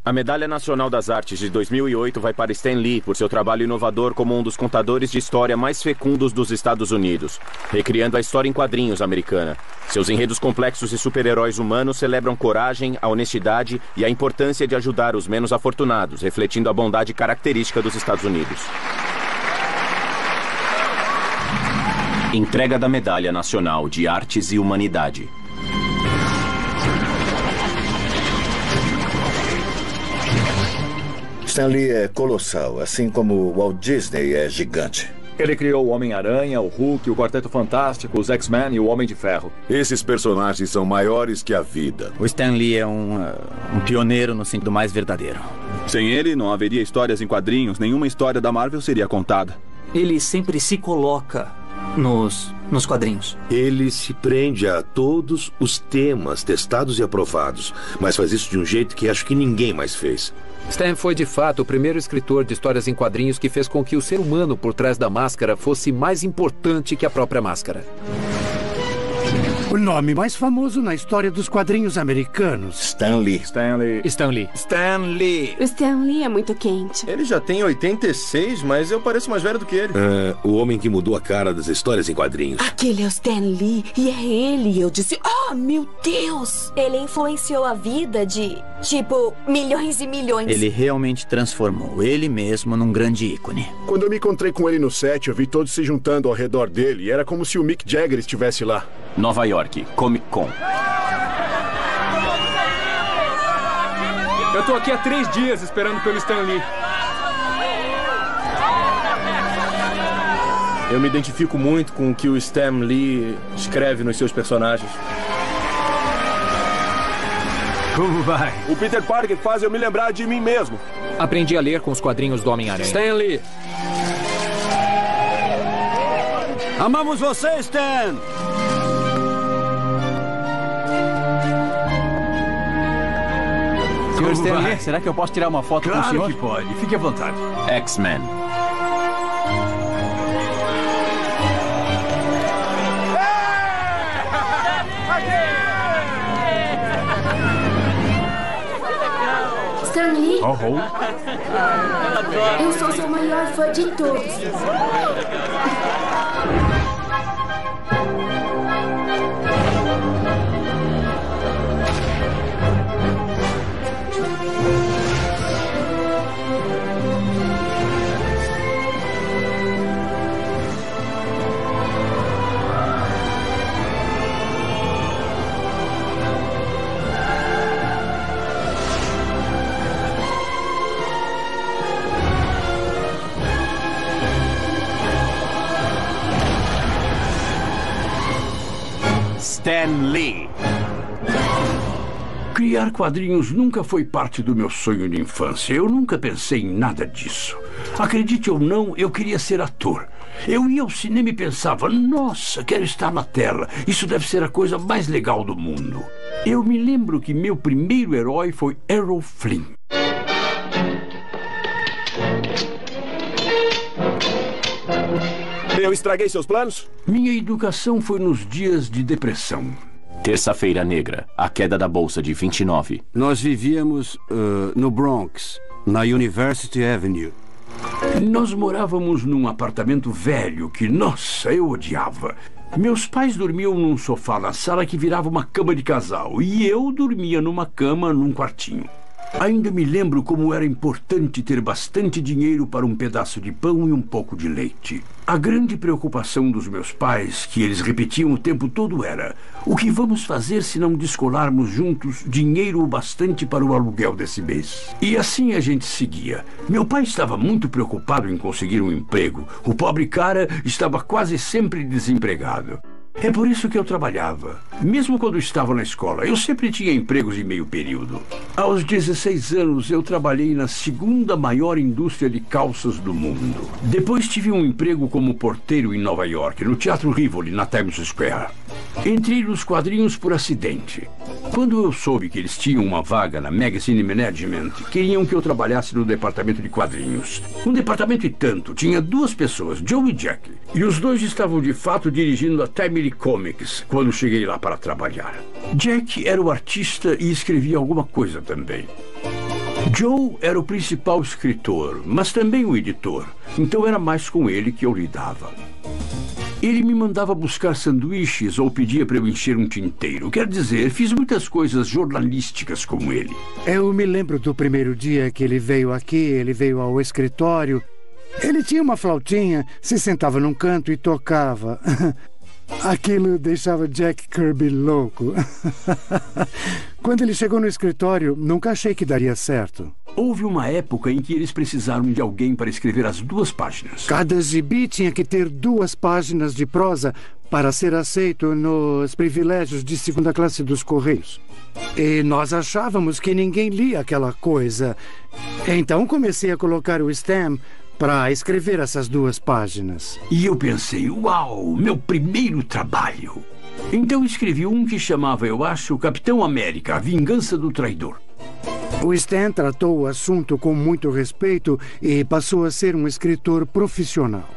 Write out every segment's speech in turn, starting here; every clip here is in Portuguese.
A Medalha Nacional das Artes de 2008 vai para Stan Lee por seu trabalho inovador como um dos contadores de história mais fecundos dos Estados Unidos, recriando a história em quadrinhos americana. Seus enredos complexos e super-heróis humanos celebram coragem, a honestidade e a importância de ajudar os menos afortunados, refletindo a bondade característica dos Estados Unidos. Entrega da Medalha Nacional de Artes e Humanidade. Stan Lee é colossal, assim como Walt Disney é gigante. Ele criou o Homem-Aranha, o Hulk, o Quarteto Fantástico, os X-Men e o Homem de Ferro. Esses personagens são maiores que a vida. O Stan Lee é um pioneiro no sentido mais verdadeiro. Sem ele, não haveria histórias em quadrinhos, nenhuma história da Marvel seria contada. Ele sempre se coloca nos quadrinhos. Ele se prende a todos os temas testados e aprovados, mas faz isso de um jeito que acho que ninguém mais fez. Stan foi, de fato, o primeiro escritor de histórias em quadrinhos que fez com que o ser humano por trás da máscara fosse mais importante que a própria máscara. O nome mais famoso na história dos quadrinhos americanos. Stan Lee. Stan Lee. Stan Lee. Stan Lee. O Stan Lee é muito quente. Ele já tem 86, mas eu pareço mais velho do que ele. O homem que mudou a cara das histórias em quadrinhos. Aquele é o Stan Lee e é ele. Eu disse, oh, meu Deus! Ele influenciou a vida de, milhões e milhões. Ele realmente transformou ele mesmo num grande ícone. Quando eu me encontrei com ele no set, eu vi todos se juntando ao redor dele e era como se o Mick Jagger estivesse lá. Nova York, Comic Con. Eu tô aqui há 3 dias esperando pelo Stan Lee. Eu me identifico muito com o que o Stan Lee escreve nos seus personagens. Como vai? O Peter Parker faz eu me lembrar de mim mesmo. Aprendi a ler com os quadrinhos do Homem-Aranha. Stan Lee. Amamos você, Stan! Senhor Stan Lee, será que eu posso tirar uma foto com o senhor? Claro que pode. Fique à vontade. X-Men. Stan Lee, Oh. eu sou seu maior fã de todos. Stan Lee. Criar quadrinhos nunca foi parte do meu sonho de infância. Eu nunca pensei em nada disso. Acredite ou não, eu queria ser ator. Eu ia ao cinema e pensava, nossa, quero estar na tela. Isso deve ser a coisa mais legal do mundo. Eu me lembro que meu primeiro herói foi Errol Flynn. Eu estraguei seus planos? Minha educação foi nos dias de depressão. Terça-feira Negra, a queda da Bolsa de 29. Nós vivíamos no Bronx, na University Avenue. Nós morávamos num apartamento velho que, nossa, eu odiava. Meus pais dormiam num sofá na sala que virava uma cama de casal e eu dormia numa cama num quartinho. Ainda me lembro como era importante ter bastante dinheiro para um pedaço de pão e um pouco de leite. A grande preocupação dos meus pais, que eles repetiam o tempo todo, era: o que vamos fazer se não descolarmos juntos dinheiro o bastante para o aluguel desse mês? E assim a gente seguia. Meu pai estava muito preocupado em conseguir um emprego. O pobre cara estava quase sempre desempregado. É por isso que eu trabalhava. Mesmo quando estava na escola, eu sempre tinha empregos de meio período. Aos 16 anos, eu trabalhei na segunda maior indústria de calças do mundo. Depois tive um emprego como porteiro em Nova York, no Teatro Rivoli, na Times Square. Entrei nos quadrinhos por acidente. Quando eu soube que eles tinham uma vaga na Magazine Management, queriam que eu trabalhasse no departamento de quadrinhos. Um departamento e tanto, tinha 2 pessoas, Joe e Jack. E os 2 estavam de fato dirigindo a Timely Comics quando cheguei lá para trabalhar. Jack era o artista e escrevia alguma coisa também. Joe era o principal escritor, mas também o editor, então era mais com ele que eu lidava. Ele me mandava buscar sanduíches ou pedia para eu encher um tinteiro. Quer dizer, fiz muitas coisas jornalísticas com ele. Eu me lembro do primeiro dia que ele veio aqui, ele veio ao escritório. Ele tinha uma flautinha, se sentava num canto e tocava. Aquilo deixava Jack Kirby louco. Quando ele chegou no escritório, nunca achei que daria certo. Houve uma época em que eles precisaram de alguém para escrever as 2 páginas. Cada gibi tinha que ter 2 páginas de prosa para ser aceito nos privilégios de 2ª classe dos Correios. E nós achávamos que ninguém lia aquela coisa. Então comecei a colocar o Stan para escrever essas 2 páginas. E eu pensei, uau, meu primeiro trabalho. Então escrevi um que chamava, eu acho, Capitão América, a Vingança do Traidor. O Stan tratou o assunto com muito respeito e passou a ser um escritor profissional.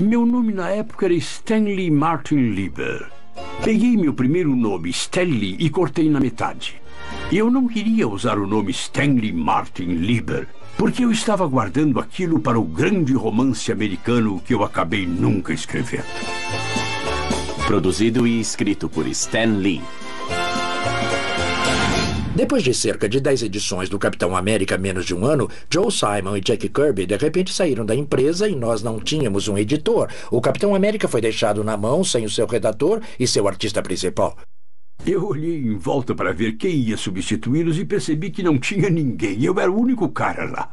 Meu nome na época era Stanley Martin Lieber. Peguei meu primeiro nome, Stanley, e cortei na metade. Eu não queria usar o nome Stanley Martin Lieber, porque eu estava guardando aquilo para o grande romance americano que eu acabei nunca escrevendo. Produzido e escrito por Stan Lee. Depois de cerca de 10 edições do Capitão América menos de um ano, Joe Simon e Jack Kirby de repente saíram da empresa e nós não tínhamos um editor. O Capitão América foi deixado na mão sem o seu redator e seu artista principal. Eu olhei em volta para ver quem ia substituí-los e percebi que não tinha ninguém. Eu era o único cara lá.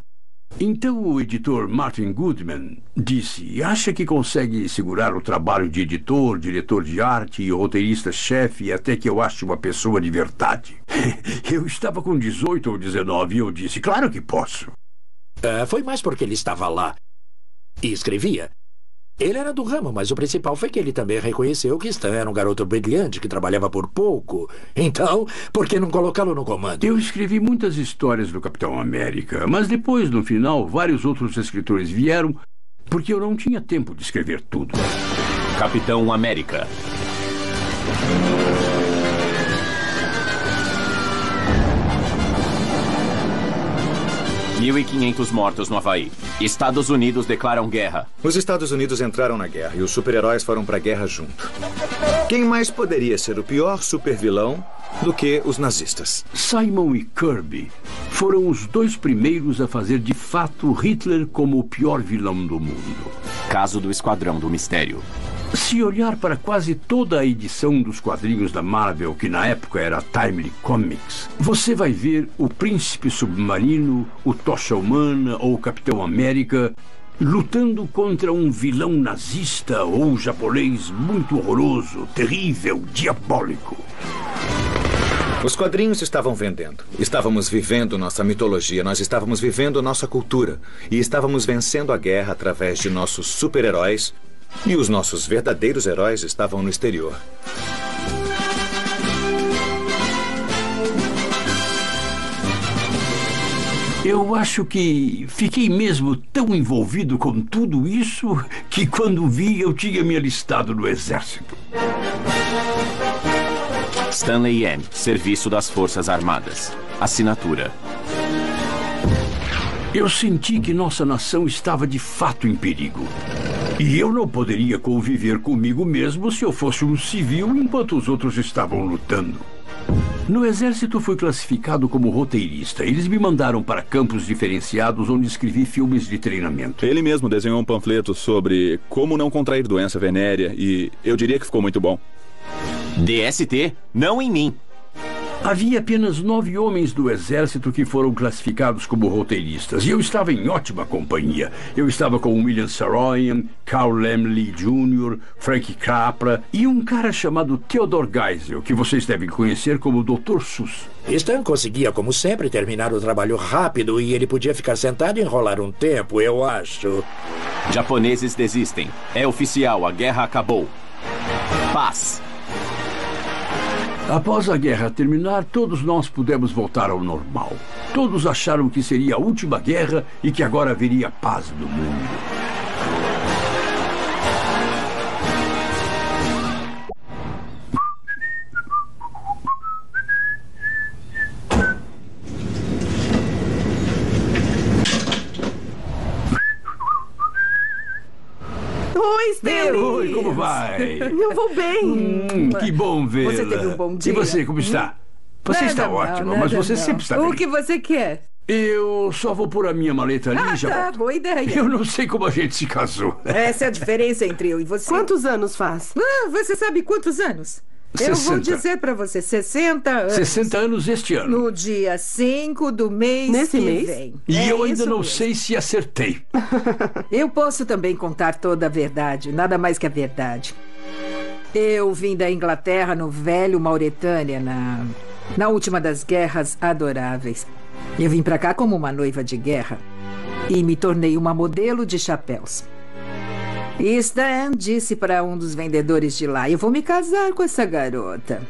Então o editor Martin Goodman disse, acha que consegue segurar o trabalho de editor, diretor de arte e roteirista-chefe até que eu ache uma pessoa de verdade? Eu estava com 18 ou 19 e eu disse, claro que posso. Foi mais porque ele estava lá e escrevia. Ele era do ramo, mas o principal foi que ele também reconheceu que Stan era um garoto brilhante que trabalhava por pouco. Então, por que não colocá-lo no comando? Eu escrevi muitas histórias do Capitão América, mas depois, no final, vários outros escritores vieram porque eu não tinha tempo de escrever tudo. Capitão América. 1.500 mortos no Havaí. Estados Unidos declaram guerra. Os Estados Unidos entraram na guerra e os super-heróis foram para a guerra junto. Quem mais poderia ser o pior supervilão do que os nazistas? Simon e Kirby foram os 2 primeiros a fazer de fato Hitler como o pior vilão do mundo. Caso do Esquadrão do Mistério. Se olhar para quase toda a edição dos quadrinhos da Marvel, que na época era Timely Comics, você vai ver o Príncipe Submarino, o Tocha Humana ou o Capitão América lutando contra um vilão nazista ou japonês muito horroroso, terrível, diabólico. Os quadrinhos estavam vendendo. Estávamos vivendo nossa mitologia, nós estávamos vivendo nossa cultura e estávamos vencendo a guerra através de nossos super-heróis. E os nossos verdadeiros heróis estavam no exterior. Eu acho que fiquei mesmo tão envolvido com tudo isso que quando vi eu tinha me alistado no exército. Stanley M., Serviço das Forças Armadas. Assinatura. Eu senti que nossa nação estava de fato em perigo. E eu não poderia conviver comigo mesmo se eu fosse um civil enquanto os outros estavam lutando. No exército fui classificado como roteirista. Eles me mandaram para campos diferenciados onde escrevi filmes de treinamento. Ele mesmo desenhou um panfleto sobre como não contrair doença venérea e eu diria que ficou muito bom. DST, não em mim. Havia apenas 9 homens do exército que foram classificados como roteiristas, e eu estava em ótima companhia. Eu estava com William Saroyan, Carl Laemmle Jr., Frank Capra e um cara chamado Theodore Geisel, que vocês devem conhecer como Dr. Seuss. Stan conseguia, como sempre, terminar o trabalho rápido e ele podia ficar sentado e enrolar um tempo, eu acho. Japoneses desistem. É oficial, a guerra acabou. Paz. Após a guerra terminar, todos nós pudemos voltar ao normal. Todos acharam que seria a última guerra e que agora haveria paz no mundo. Oi, como vai? Eu vou bem. Que bom vê-la. Você teve um bom dia? E você, como está? Você está ótima, mas você sempre está bem. O que você quer? Eu só vou pôr a minha maleta ali e já tá, volto. Boa ideia. Eu não sei como a gente se casou. Essa é a diferença entre eu e você. Quantos anos faz? Você sabe quantos anos? 60. Eu vou dizer pra você, 60 anos. 60 anos este ano. No dia 5 do mês Nesse que mês? vem. E eu ainda não mesmo. sei se acertei. Eu posso também contar toda a verdade, nada mais que a verdade. Eu vim da Inglaterra no velho Mauretânia, na última das guerras adoráveis. Eu vim pra cá como uma noiva de guerra e me tornei uma modelo de chapéus. E Stan disse para um dos vendedores de lá: eu vou me casar com essa garota.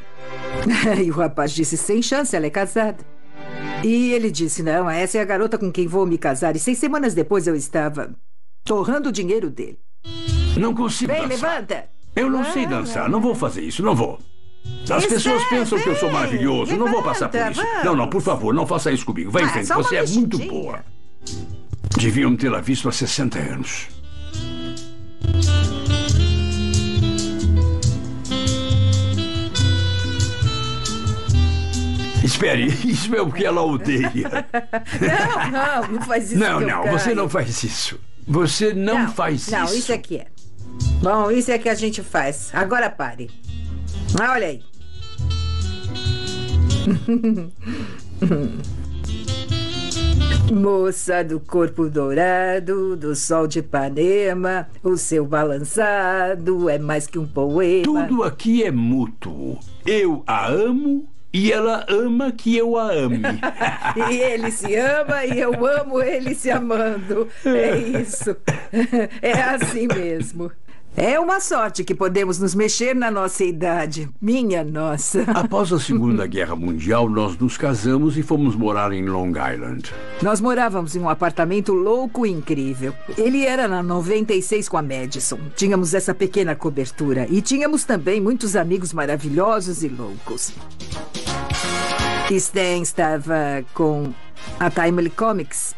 E o rapaz disse: sem chance, ela é casada. E ele disse: não, essa é a garota com quem vou me casar. E 6 semanas depois eu estava torrando o dinheiro dele. Não consigo Vem, dançar. levanta. Eu não sei dançar, não vou fazer isso, não vou. As pessoas pensam que eu sou maravilhoso, não vou passar por isso. Não, por favor, não faça isso comigo. Vai em frente, você é muito boa. Deviam tê-la visto há 60 anos. Espere, isso é o que ela odeia. Não faz isso. Não, você não faz isso. Você não faz isso. Não, isso aqui é. Bom, isso é que a gente faz. Agora pare. Olha aí. Moça do corpo dourado, do sol de Ipanema, o seu balançado é mais que um poema. Tudo aqui é mútuo. Eu a amo e ela ama que eu a ame. E ele se ama e eu amo ele se amando. É isso. É assim mesmo. É uma sorte que podemos nos mexer na nossa idade. Minha nossa. Após a Segunda Guerra Mundial, nós nos casamos e fomos morar em Long Island. Nós morávamos em um apartamento louco e incrível. Ele era na 96 com a Madison. Tínhamos essa pequena cobertura. E tínhamos também muitos amigos maravilhosos e loucos. Stan estava com a Timely Comics.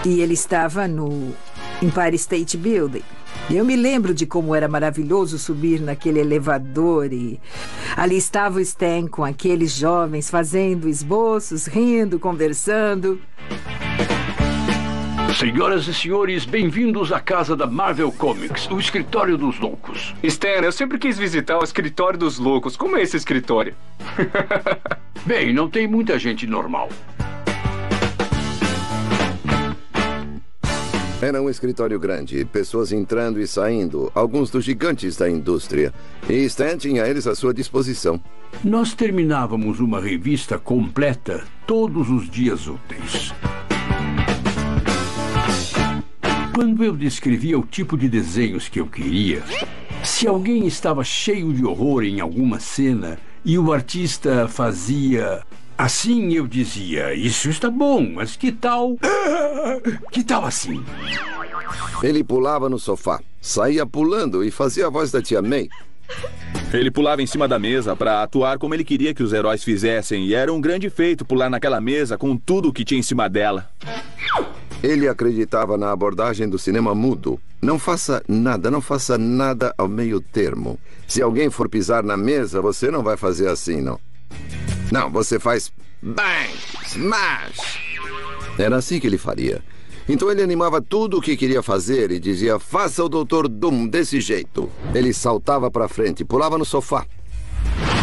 E ele estava no Empire State Building. Eu me lembro de como era maravilhoso subir naquele elevador e ali estava o Stan com aqueles jovens fazendo esboços, rindo, conversando. Senhoras e senhores, bem-vindos à casa da Marvel Comics, o escritório dos loucos. Stan, eu sempre quis visitar o escritório dos loucos. Como é esse escritório? Bem, não tem muita gente normal. Era um escritório grande, pessoas entrando e saindo, alguns dos gigantes da indústria. E Stan tinha eles à sua disposição. Nós terminávamos uma revista completa todos os dias úteis. Quando eu descrevia o tipo de desenhos que eu queria, se alguém estava cheio de horror em alguma cena e o artista fazia assim, eu dizia: isso está bom, mas que tal... Que tal assim? Ele pulava no sofá, saía pulando e fazia a voz da tia May. Ele pulava em cima da mesa para atuar como ele queria que os heróis fizessem, e era um grande feito pular naquela mesa com tudo o que tinha em cima dela. Ele acreditava na abordagem do cinema mudo. Não faça nada ao meio termo. Se alguém for pisar na mesa, você não vai fazer assim, não. Não, você faz bang, smash. Era assim que ele faria. Então ele animava tudo o que queria fazer e dizia: faça o Dr. Doom desse jeito. Ele saltava para frente, pulava no sofá.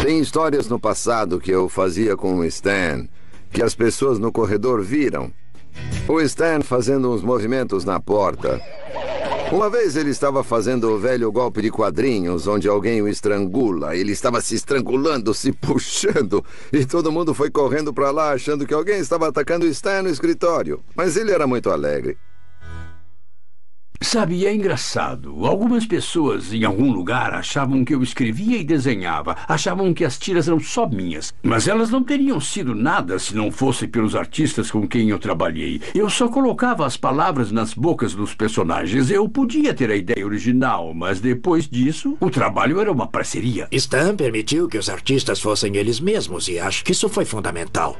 Tem histórias no passado que eu fazia com o Stan, que as pessoas no corredor viram. O Stan fazendo uns movimentos na porta. Uma vez ele estava fazendo o velho golpe de quadrinhos, onde alguém o estrangula. Ele estava se estrangulando, se puxando. E todo mundo foi correndo para lá, achando que alguém estava atacando o Stan no escritório. Mas ele era muito alegre. Sabe, é engraçado. Algumas pessoas em algum lugar achavam que eu escrevia e desenhava. Achavam que as tiras eram só minhas. Mas elas não teriam sido nada se não fosse pelos artistas com quem eu trabalhei. Eu só colocava as palavras nas bocas dos personagens. Eu podia ter a ideia original, mas depois disso, o trabalho era uma parceria. Stan permitiu que os artistas fossem eles mesmos e acho que isso foi fundamental.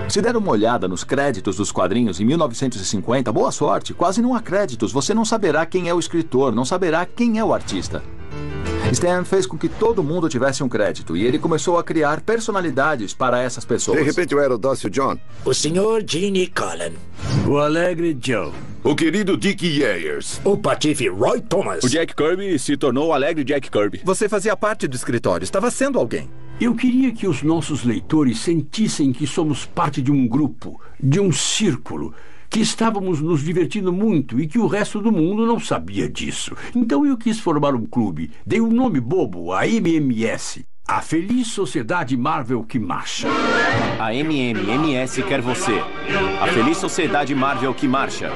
Se der uma olhada nos créditos dos quadrinhos em 1950, boa sorte, quase não há créditos. Você não saberá quem é o escritor, não saberá quem é o artista. Stan fez com que todo mundo tivesse um crédito e ele começou a criar personalidades para essas pessoas. De repente eu era o dócil John. O Sr. Gene Cullen. O alegre Joe. O querido Dick Yeyers. O patife Roy Thomas. O Jack Kirby se tornou o alegre Jack Kirby. Você fazia parte do escritório, estava sendo alguém. Eu queria que os nossos leitores sentissem que somos parte de um grupo, de um círculo, que estávamos nos divertindo muito e que o resto do mundo não sabia disso. Então eu quis formar um clube. Dei um nome bobo, a MMS. A Feliz Sociedade Marvel que Marcha. A MMS quer você. A Feliz Sociedade Marvel que marcha.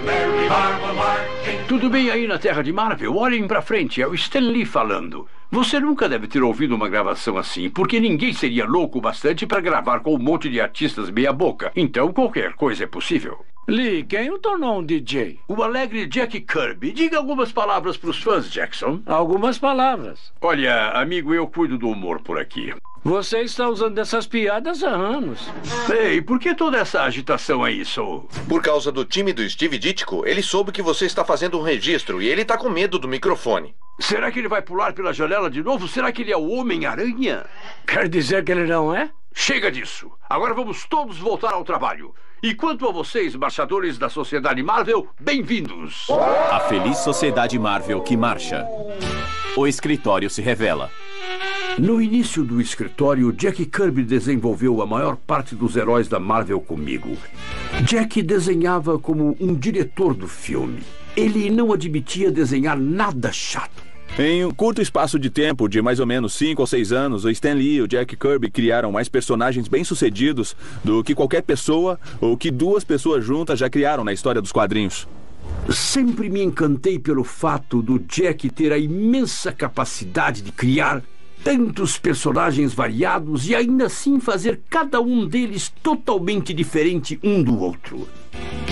Tudo bem aí na Terra de Marvel? Olhem pra frente, é o Stan Lee falando. Você nunca deve ter ouvido uma gravação assim, porque ninguém seria louco bastante para gravar com um monte de artistas meia boca. Então qualquer coisa é possível. Lee, quem o tornou um DJ? O alegre Jack Kirby. Diga algumas palavras para os fãs, Jackson. Algumas palavras. Olha, amigo, eu cuido do humor por aqui. Você está usando dessas piadas há anos. Ei, por que toda essa agitação aí, Soul? Por causa do time do Steve Ditko, ele soube que você está fazendo um registro e ele está com medo do microfone. Será que ele vai pular pela janela de novo? Será que ele é o Homem-Aranha? Quer dizer que ele não é? Chega disso. Agora vamos todos voltar ao trabalho. E quanto a vocês, marchadores da Sociedade Marvel, bem-vindos. A Feliz Sociedade Marvel que marcha. O escritório se revela. No início do escritório, Jack Kirby desenvolveu a maior parte dos heróis da Marvel comigo. Jack desenhava como um diretor do filme. Ele não admitia desenhar nada chato. Em um curto espaço de tempo, de mais ou menos 5 ou 6 anos, o Stan Lee e o Jack Kirby criaram mais personagens bem-sucedidos do que qualquer pessoa ou que duas pessoas juntas já criaram na história dos quadrinhos. Sempre me encantei pelo fato do Jack ter a imensa capacidade de criar tantos personagens variados e ainda assim fazer cada um deles totalmente diferente um do outro.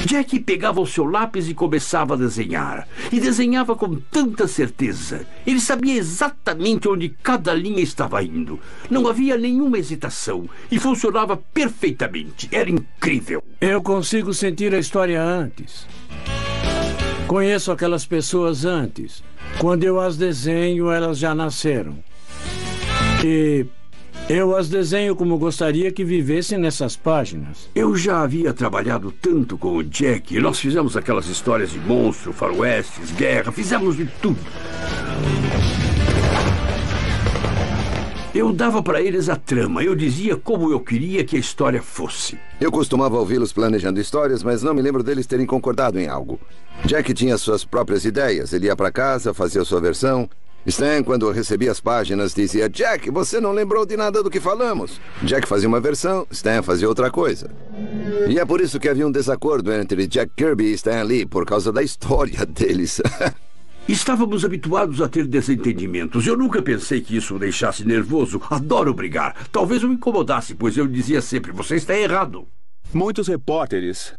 Jack pegava o seu lápis e começava a desenhar. E desenhava com tanta certeza. Ele sabia exatamente onde cada linha estava indo. Não havia nenhuma hesitação. E funcionava perfeitamente. Era incrível. Eu consigo sentir a história antes. Conheço aquelas pessoas antes. Quando eu as desenho, elas já nasceram. E eu as desenho como gostaria que vivessem nessas páginas. Eu já havia trabalhado tanto com o Jack. Nós fizemos aquelas histórias de monstro, faroestes, guerra. Fizemos de tudo. Eu dava para eles a trama. Eu dizia como eu queria que a história fosse. Eu costumava ouvi-los planejando histórias, mas não me lembro deles terem concordado em algo. Jack tinha suas próprias ideias. Ele ia para casa, fazia sua versão. Stan, quando recebia as páginas, dizia: Jack, você não lembrou de nada do que falamos. Jack fazia uma versão, Stan fazia outra coisa. E é por isso que havia um desacordo entre Jack Kirby e Stan Lee, por causa da história deles. Estávamos habituados a ter desentendimentos. Eu nunca pensei que isso o deixasse nervoso. Adoro brigar. Talvez eu me incomodasse, pois eu dizia sempre: você está errado. Muitos repórteres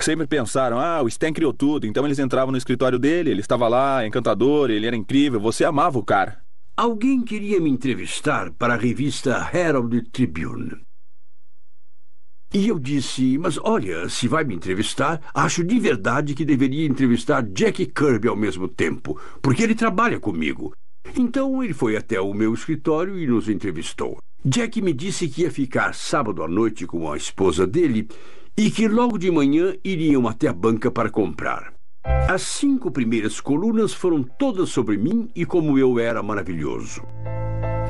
sempre pensaram: o Stan criou tudo. Então eles entravam no escritório dele, ele estava lá, encantador, ele era incrível, você amava o cara. Alguém queria me entrevistar para a revista Herald Tribune. E eu disse: mas olha, se vai me entrevistar, acho de verdade que deveria entrevistar Jack Kirby ao mesmo tempo, porque ele trabalha comigo. Então ele foi até o meu escritório e nos entrevistou. Jack me disse que ia ficar sábado à noite com a esposa dele e que logo de manhã iriam até a banca para comprar. As 5 primeiras colunas foram todas sobre mim e como eu era maravilhoso.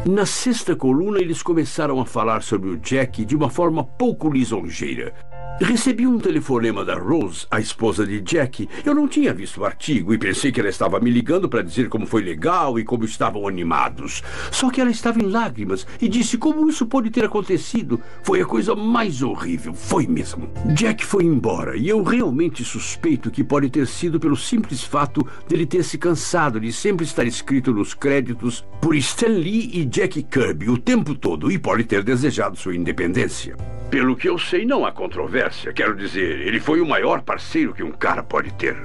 Na 6ª coluna, eles começaram a falar sobre o Jack de uma forma pouco lisonjeira. Recebi um telefonema da Rose, a esposa de Jack. Eu não tinha visto o artigo e pensei que ela estava me ligando para dizer como foi legal e como estavam animados. Só que ela estava em lágrimas e disse como isso pode ter acontecido. Foi a coisa mais horrível, foi mesmo. Jack foi embora e eu realmente suspeito que pode ter sido pelo simples fato dele ter se cansado de sempre estar escrito nos créditos por Stan Lee e Jack Kirby o tempo todo e pode ter desejado sua independência. Pelo que eu sei, não há controvérsia. Quero dizer, ele foi o maior parceiro que um cara pode ter.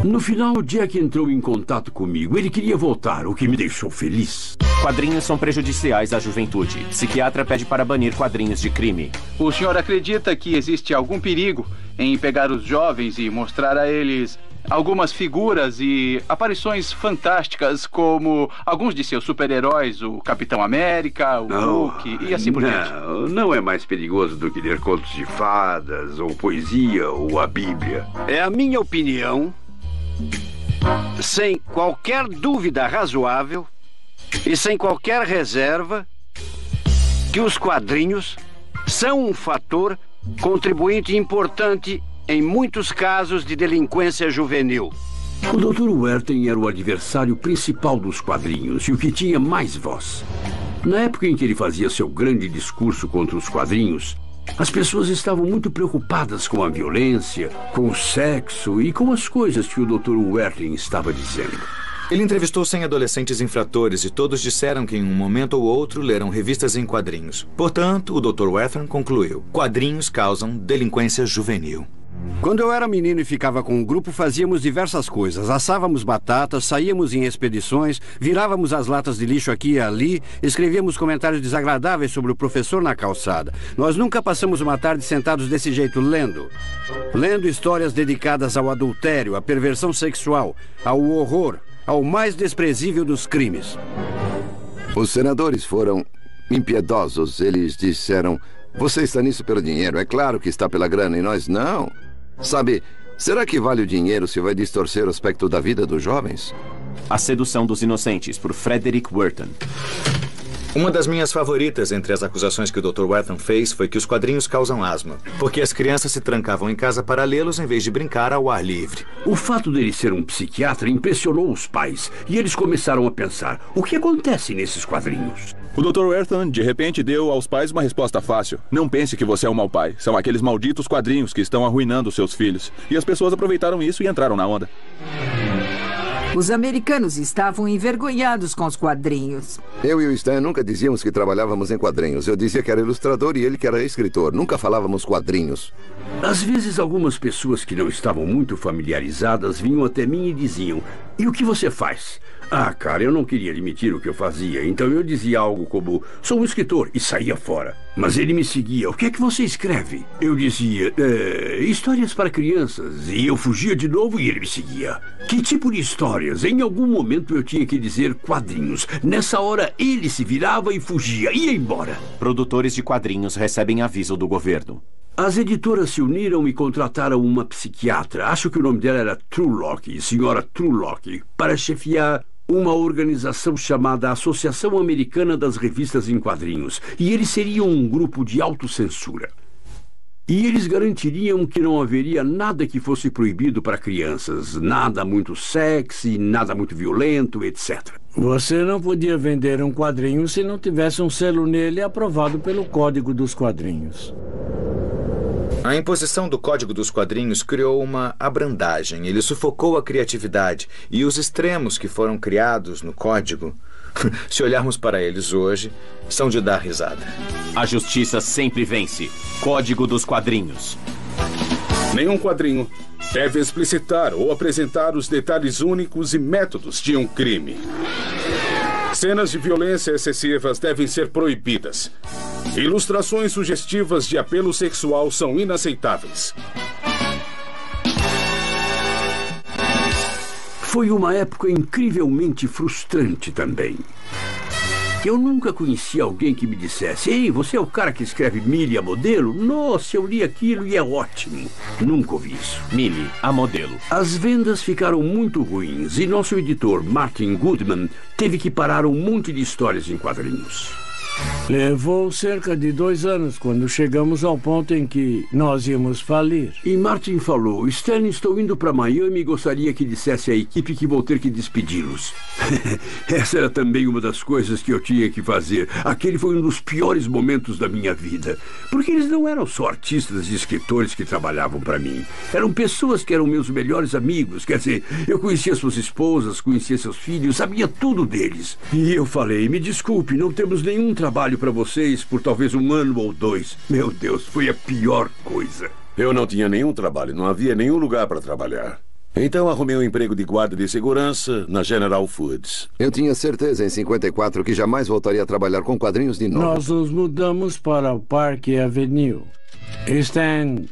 No final, Jack entrou em contato comigo. Ele queria voltar, o que me deixou feliz. Quadrinhos são prejudiciais à juventude. Psiquiatra pede para banir quadrinhos de crime. O senhor acredita que existe algum perigo em pegar os jovens e mostrar a eles algumas figuras e aparições fantásticas, como alguns de seus super-heróis, o Capitão América, o Hulk e assim por diante. Não é mais perigoso do que ler contos de fadas, ou poesia, ou a Bíblia. É a minha opinião, sem qualquer dúvida razoável e sem qualquer reserva, que os quadrinhos são um fator contribuinte importante em muitos casos de delinquência juvenil. O Dr. Werthen era o adversário principal dos quadrinhos e o que tinha mais voz. Na época em que ele fazia seu grande discurso contra os quadrinhos, as pessoas estavam muito preocupadas com a violência, com o sexo e com as coisas que o Dr. Werthen estava dizendo. Ele entrevistou 100 adolescentes infratores e todos disseram que em um momento ou outro leram revistas em quadrinhos. Portanto, o Dr. Werthen concluiu: quadrinhos causam delinquência juvenil. Quando eu era menino e ficava com um grupo, fazíamos diversas coisas. Assávamos batatas, saíamos em expedições, virávamos as latas de lixo aqui e ali, escrevíamos comentários desagradáveis sobre o professor na calçada. Nós nunca passamos uma tarde sentados desse jeito, lendo. Lendo histórias dedicadas ao adultério, à perversão sexual, ao horror, ao mais desprezível dos crimes. Os senadores foram impiedosos. Eles disseram: você está nisso pelo dinheiro. É claro que está pela grana e nós não. Sabe, será que vale o dinheiro se vai distorcer o aspecto da vida dos jovens? A Sedução dos Inocentes, por Frederick Werthen. Uma das minhas favoritas entre as acusações que o Dr. Werthen fez foi que os quadrinhos causam asma, porque as crianças se trancavam em casa para lê-los em vez de brincar ao ar livre. O fato dele ser um psiquiatra impressionou os pais e eles começaram a pensar: o que acontece nesses quadrinhos? O Dr. Werthen, de repente, deu aos pais uma resposta fácil. Não pense que você é um mau pai. São aqueles malditos quadrinhos que estão arruinando seus filhos. E as pessoas aproveitaram isso e entraram na onda. Os americanos estavam envergonhados com os quadrinhos. Eu e o Stan nunca dizíamos que trabalhávamos em quadrinhos. Eu dizia que era ilustrador e ele que era escritor. Nunca falávamos quadrinhos. Às vezes, algumas pessoas que não estavam muito familiarizadas vinham até mim e diziam: e o que você faz? Ah, cara, eu não queria admitir o que eu fazia, então eu dizia algo como: sou um escritor, e saía fora. Mas ele me seguia: o que é que você escreve? Eu dizia: histórias para crianças, e eu fugia de novo e ele me seguia. Que tipo de histórias? Em algum momento eu tinha que dizer quadrinhos. Nessa hora ele se virava e fugia, ia embora. Produtores de quadrinhos recebem aviso do governo. As editoras se uniram e contrataram uma psiquiatra, acho que o nome dela era Trulock, senhora Trulock, para chefiar uma organização chamada Associação Americana das Revistas em Quadrinhos. E eles seriam um grupo de autocensura. E eles garantiriam que não haveria nada que fosse proibido para crianças. Nada muito sexy, nada muito violento, etc. Você não podia vender um quadrinho se não tivesse um selo nele aprovado pelo Código dos Quadrinhos. A imposição do Código dos Quadrinhos criou uma abrandagem. Ele sufocou a criatividade. E os extremos que foram criados no Código, se olharmos para eles hoje, são de dar risada. A justiça sempre vence. Código dos Quadrinhos. Nenhum quadrinho deve explicitar ou apresentar os detalhes únicos e métodos de um crime. Cenas de violência excessivas devem ser proibidas. Ilustrações sugestivas de apelo sexual são inaceitáveis. Foi uma época incrivelmente frustrante também. Eu nunca conheci alguém que me dissesse: ei, você é o cara que escreve Millie, a modelo? Nossa, eu li aquilo e é ótimo. Nunca ouvi isso. Millie, a modelo. As vendas ficaram muito ruins e nosso editor, Martin Goodman, teve que parar um monte de histórias em quadrinhos. Levou cerca de 2 anos quando chegamos ao ponto em que nós íamos falir. E Martin falou: Stan, estou indo para Miami e gostaria que dissesse à equipe que vou ter que despedi-los. Essa era também uma das coisas que eu tinha que fazer. Aquele foi um dos piores momentos da minha vida. Porque eles não eram só artistas e escritores que trabalhavam para mim. Eram pessoas que eram meus melhores amigos. Quer dizer, eu conhecia suas esposas, conhecia seus filhos, sabia tudo deles. E eu falei: me desculpe, não temos nenhum trabalho para vocês por talvez 1 ano ou 2. Meu Deus, foi a pior coisa. Eu não tinha nenhum trabalho, não havia nenhum lugar para trabalhar. Então arrumei um emprego de guarda de segurança na General Foods. Eu tinha certeza em 54 que jamais voltaria a trabalhar com quadrinhos de novo. Nós nos mudamos para o Parque Avenue. Stan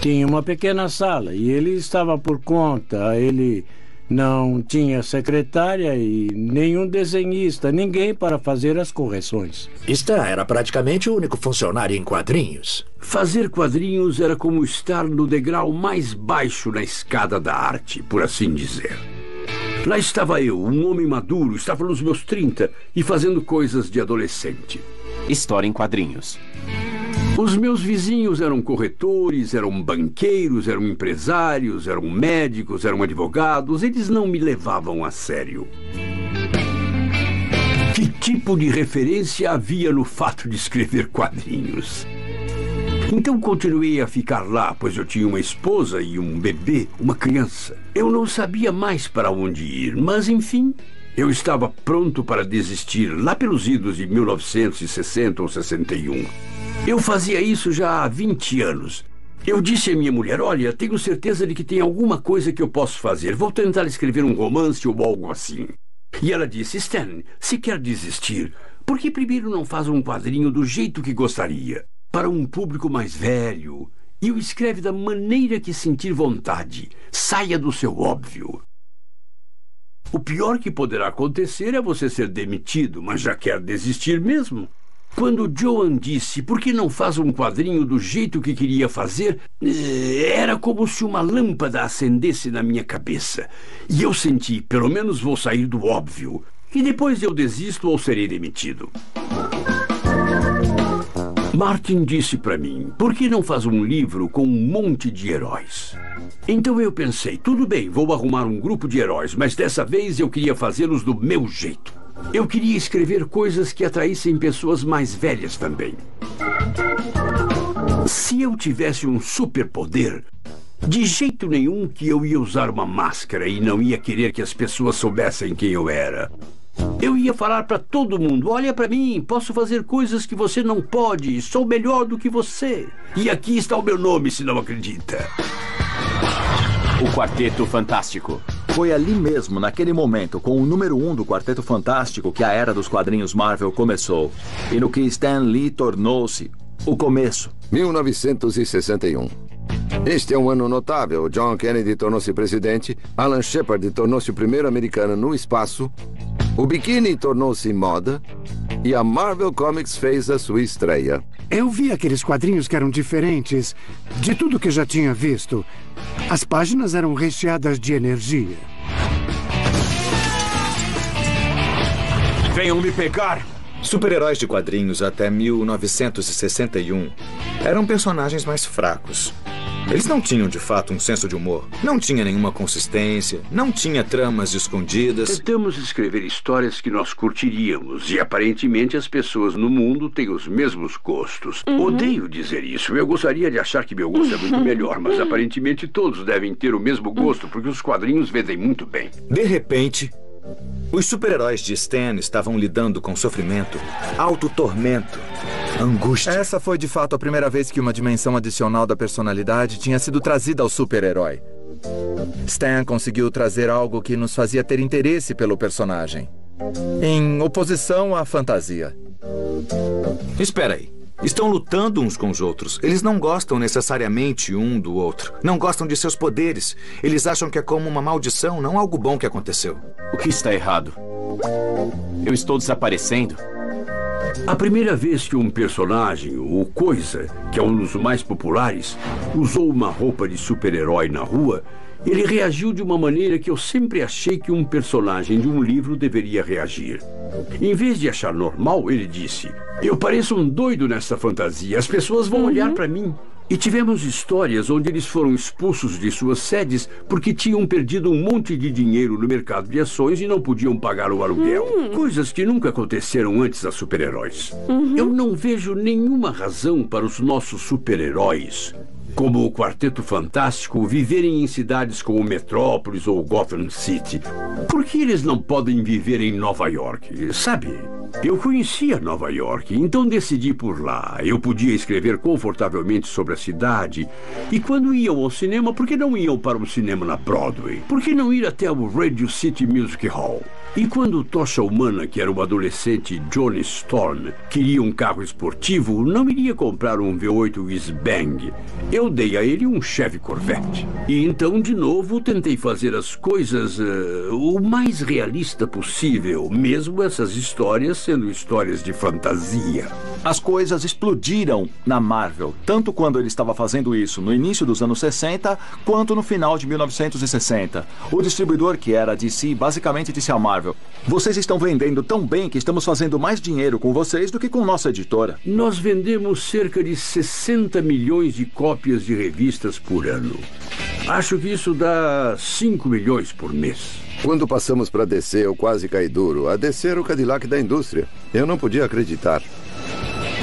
tinha uma pequena sala e ele estava por conta. Ele não tinha secretária e nenhum desenhista, ninguém para fazer as correções. Stan era praticamente o único funcionário em quadrinhos. Fazer quadrinhos era como estar no degrau mais baixo na escada da arte, por assim dizer. Lá estava eu, um homem maduro, estava nos meus 30 e fazendo coisas de adolescente. História em quadrinhos. Os meus vizinhos eram corretores, eram banqueiros, eram empresários, eram médicos, eram advogados. Eles não me levavam a sério. Que tipo de referência havia no fato de escrever quadrinhos? Então continuei a ficar lá, pois eu tinha uma esposa e um bebê, uma criança. Eu não sabia mais para onde ir, mas enfim, eu estava pronto para desistir lá pelos idos de 1960 ou 61. Eu fazia isso já há 20 anos. Eu disse à minha mulher, olha, tenho certeza de que tem alguma coisa que eu posso fazer. Vou tentar escrever um romance ou algo assim. E ela disse, Stan, se quer desistir, por que primeiro não faz um quadrinho do jeito que gostaria? Para um público mais velho. E o escreve da maneira que sentir vontade. Saia do seu óbvio. O pior que poderá acontecer é você ser demitido, mas já quer desistir mesmo. Quando Joan disse, por que não faz um quadrinho do jeito que queria fazer, era como se uma lâmpada acendesse na minha cabeça. E eu senti, pelo menos vou sair do óbvio. E depois eu desisto ou serei demitido. Martin disse para mim, por que não faz um livro com um monte de heróis? Então eu pensei, tudo bem, vou arrumar um grupo de heróis, mas dessa vez eu queria fazê-los do meu jeito. Eu queria escrever coisas que atraíssem pessoas mais velhas também. Se eu tivesse um superpoder, de jeito nenhum que eu ia usar uma máscara e não ia querer que as pessoas soubessem quem eu era. Eu ia falar para todo mundo, olha para mim, posso fazer coisas que você não pode, sou melhor do que você. E aqui está o meu nome, se não acredita. O Quarteto Fantástico. Foi ali mesmo, naquele momento, com o número 1 do Quarteto Fantástico, que a era dos quadrinhos Marvel começou. E no que Stan Lee tornou-se o começo. 1961. Este é um ano notável. John Kennedy tornou-se presidente, Alan Shepard tornou-se o primeiro americano no espaço, o biquíni tornou-se moda e a Marvel Comics fez a sua estreia. Eu vi aqueles quadrinhos que eram diferentes de tudo que já tinha visto. As páginas eram recheadas de energia. Venham me pegar! Super-heróis de quadrinhos até 1961 eram personagens mais fracos. Eles não tinham, de fato, um senso de humor. Não tinha nenhuma consistência, não tinha tramas escondidas. Tentamos escrever histórias que nós curtiríamos e, aparentemente, as pessoas no mundo têm os mesmos gostos. Odeio dizer isso. Eu gostaria de achar que meu gosto é muito melhor, mas, aparentemente, todos devem ter o mesmo gosto, porque os quadrinhos vendem muito bem. De repente, os super-heróis de Stan estavam lidando com sofrimento, autotormento, angústia. Essa foi de fato a primeira vez que uma dimensão adicional da personalidade tinha sido trazida ao super-herói. Stan conseguiu trazer algo que nos fazia ter interesse pelo personagem, em oposição à fantasia. Espera aí. Estão lutando uns com os outros. Eles não gostam necessariamente um do outro. Não gostam de seus poderes. Eles acham que é como uma maldição, não algo bom que aconteceu. O que está errado? Eu estou desaparecendo? A primeira vez que um personagem, o Coisa, que é um dos mais populares, usou uma roupa de super-herói na rua, ele reagiu de uma maneira que eu sempre achei que um personagem de um livro deveria reagir. Em vez de achar normal, ele disse, eu pareço um doido nessa fantasia, as pessoas vão olhar para mim. E tivemos histórias onde eles foram expulsos de suas sedes porque tinham perdido um monte de dinheiro no mercado de ações e não podiam pagar o aluguel. Coisas que nunca aconteceram antes a super-heróis. Eu não vejo nenhuma razão para os nossos super-heróis, como o Quarteto Fantástico, viverem em cidades como Metrópolis ou Gotham City. Por que eles não podem viver em Nova York? Sabe, eu conhecia Nova York, então decidi por lá. Eu podia escrever confortavelmente sobre a cidade. E quando iam ao cinema, por que não iam para um cinema na Broadway? Por que não ir até o Radio City Music Hall? E quando Tocha Humana, que era o adolescente Johnny Storm, queria um carro esportivo, não iria comprar um V8 Whiz-Bang. Eu dei a ele um Chevy Corvette. E então, de novo, tentei fazer as coisas o mais realista possível, mesmo essas histórias sendo histórias de fantasia. As coisas explodiram na Marvel, tanto quando ele estava fazendo isso no início dos anos 60, quanto no final de 1960. O distribuidor, que era a DC, basicamente disse à Marvel: vocês estão vendendo tão bem que estamos fazendo mais dinheiro com vocês do que com nossa editora. Nós vendemos cerca de 60 milhões de cópias de revistas por ano. Acho que isso dá 5 milhões por mês. Quando passamos para DC, eu quase caí duro. A DC era o Cadillac da indústria. Eu não podia acreditar.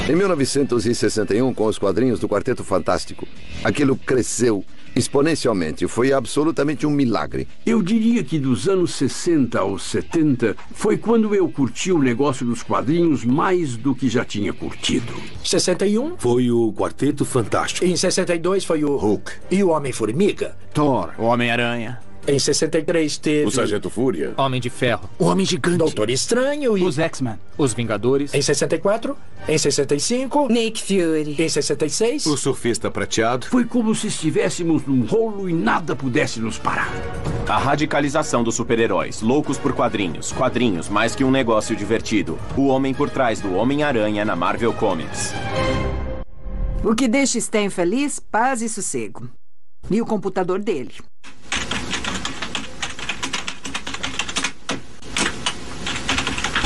Em 1961, com os quadrinhos do Quarteto Fantástico, aquilo cresceu exponencialmente. Foi absolutamente um milagre. Eu diria que dos anos 60 aos 70 foi quando eu curti o negócio dos quadrinhos mais do que já tinha curtido. 61? Foi o Quarteto Fantástico. Em 62 foi o Hulk. E o Homem-Formiga? Thor. O Homem-Aranha. Em 63 teve... O Sargento Fúria. Homem de Ferro. O Homem Gigante. Doutor Estranho e... Os X-Men. Os Vingadores. Em 64. Em 65. Nick Fury. Em 66. O Surfista Prateado. Foi como se estivéssemos num rolo e nada pudesse nos parar. A radicalização dos super-heróis, loucos por quadrinhos. Quadrinhos mais que um negócio divertido. O homem por trás do Homem-Aranha na Marvel Comics. O que deixa Stan feliz, paz e sossego. E o computador dele.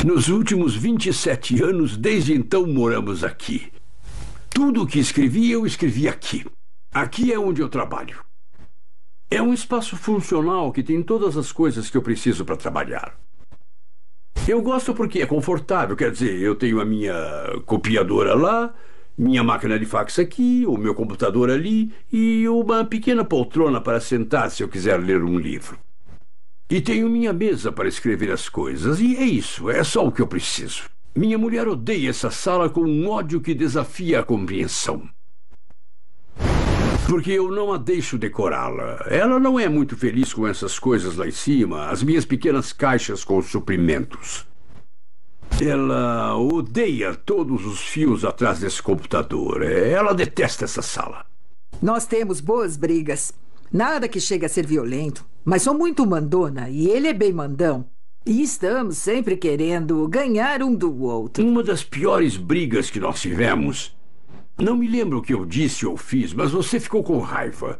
Nos últimos 27 anos, desde então, moramos aqui. Tudo o que escrevi, eu escrevi aqui. Aqui é onde eu trabalho. É um espaço funcional que tem todas as coisas que eu preciso para trabalhar. Eu gosto porque é confortável, quer dizer, eu tenho a minha copiadora lá, minha máquina de fax aqui, o meu computador ali e uma pequena poltrona para sentar se eu quiser ler um livro. E tenho minha mesa para escrever as coisas, e é isso, é só o que eu preciso. Minha mulher odeia essa sala com um ódio que desafia a compreensão. Porque eu não a deixo decorá-la. Ela não é muito feliz com essas coisas lá em cima, as minhas pequenas caixas com suprimentos. Ela odeia todos os fios atrás desse computador. Ela detesta essa sala. Nós temos boas brigas. Nada que chegue a ser violento. Mas sou muito mandona e ele é bem mandão. E estamos sempre querendo ganhar um do outro. Uma das piores brigas que nós tivemos... Não me lembro o que eu disse ou fiz, mas você ficou com raiva.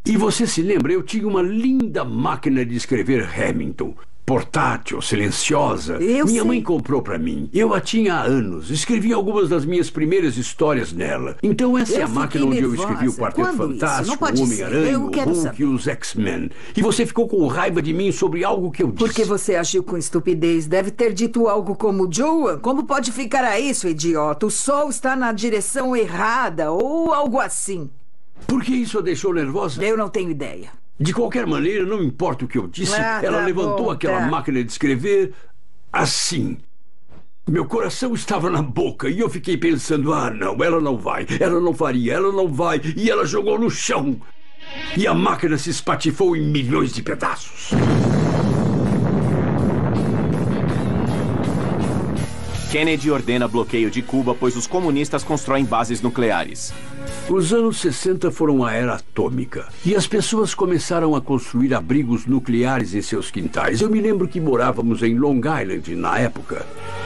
E você se lembra, eu tinha uma linda máquina de escrever Hamilton. Portátil, silenciosa. Minha mãe comprou para mim. Eu a tinha há anos. Escrevi algumas das minhas primeiras histórias nela. Então essa é a máquina onde eu escrevi o Quarteto Fantástico, o Homem-Aranha, o Hulk e os X-Men. E você ficou com raiva de mim sobre algo que eu disse. Porque você agiu com estupidez. Deve ter dito algo como: Joan, como pode ficar a isso, idiota? O sol está na direção errada, ou algo assim. Por que isso a deixou nervosa? Eu não tenho ideia. De qualquer maneira, não importa o que eu disse, ela levantou aquela máquina de escrever assim. Meu coração estava na boca e eu fiquei pensando: ah, não, ela não vai, ela não faria, ela não vai. E ela jogou no chão. E a máquina se espatifou em milhões de pedaços. Kennedy ordena bloqueio de Cuba, pois os comunistas constroem bases nucleares. Os anos 60 foram a era atômica e as pessoas começaram a construir abrigos nucleares em seus quintais. Eu me lembro que morávamos em Long Island na época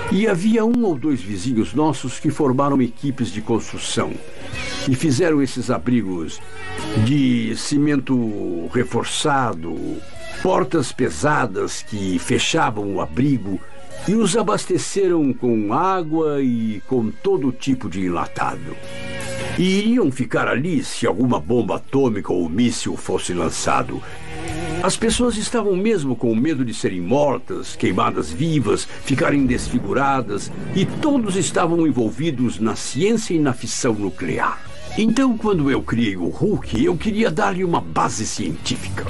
e havia 1 ou 2 vizinhos nossos que formaram equipes de construção e fizeram esses abrigos de cimento reforçado, portas pesadas que fechavam o abrigo e os abasteceram com água e com todo tipo de enlatado. E iriam ficar ali se alguma bomba atômica ou míssil fosse lançado. As pessoas estavam mesmo com medo de serem mortas, queimadas vivas, ficarem desfiguradas, e todos estavam envolvidos na ciência e na fissão nuclear. Então, quando eu criei o Hulk, eu queria dar-lhe uma base científica.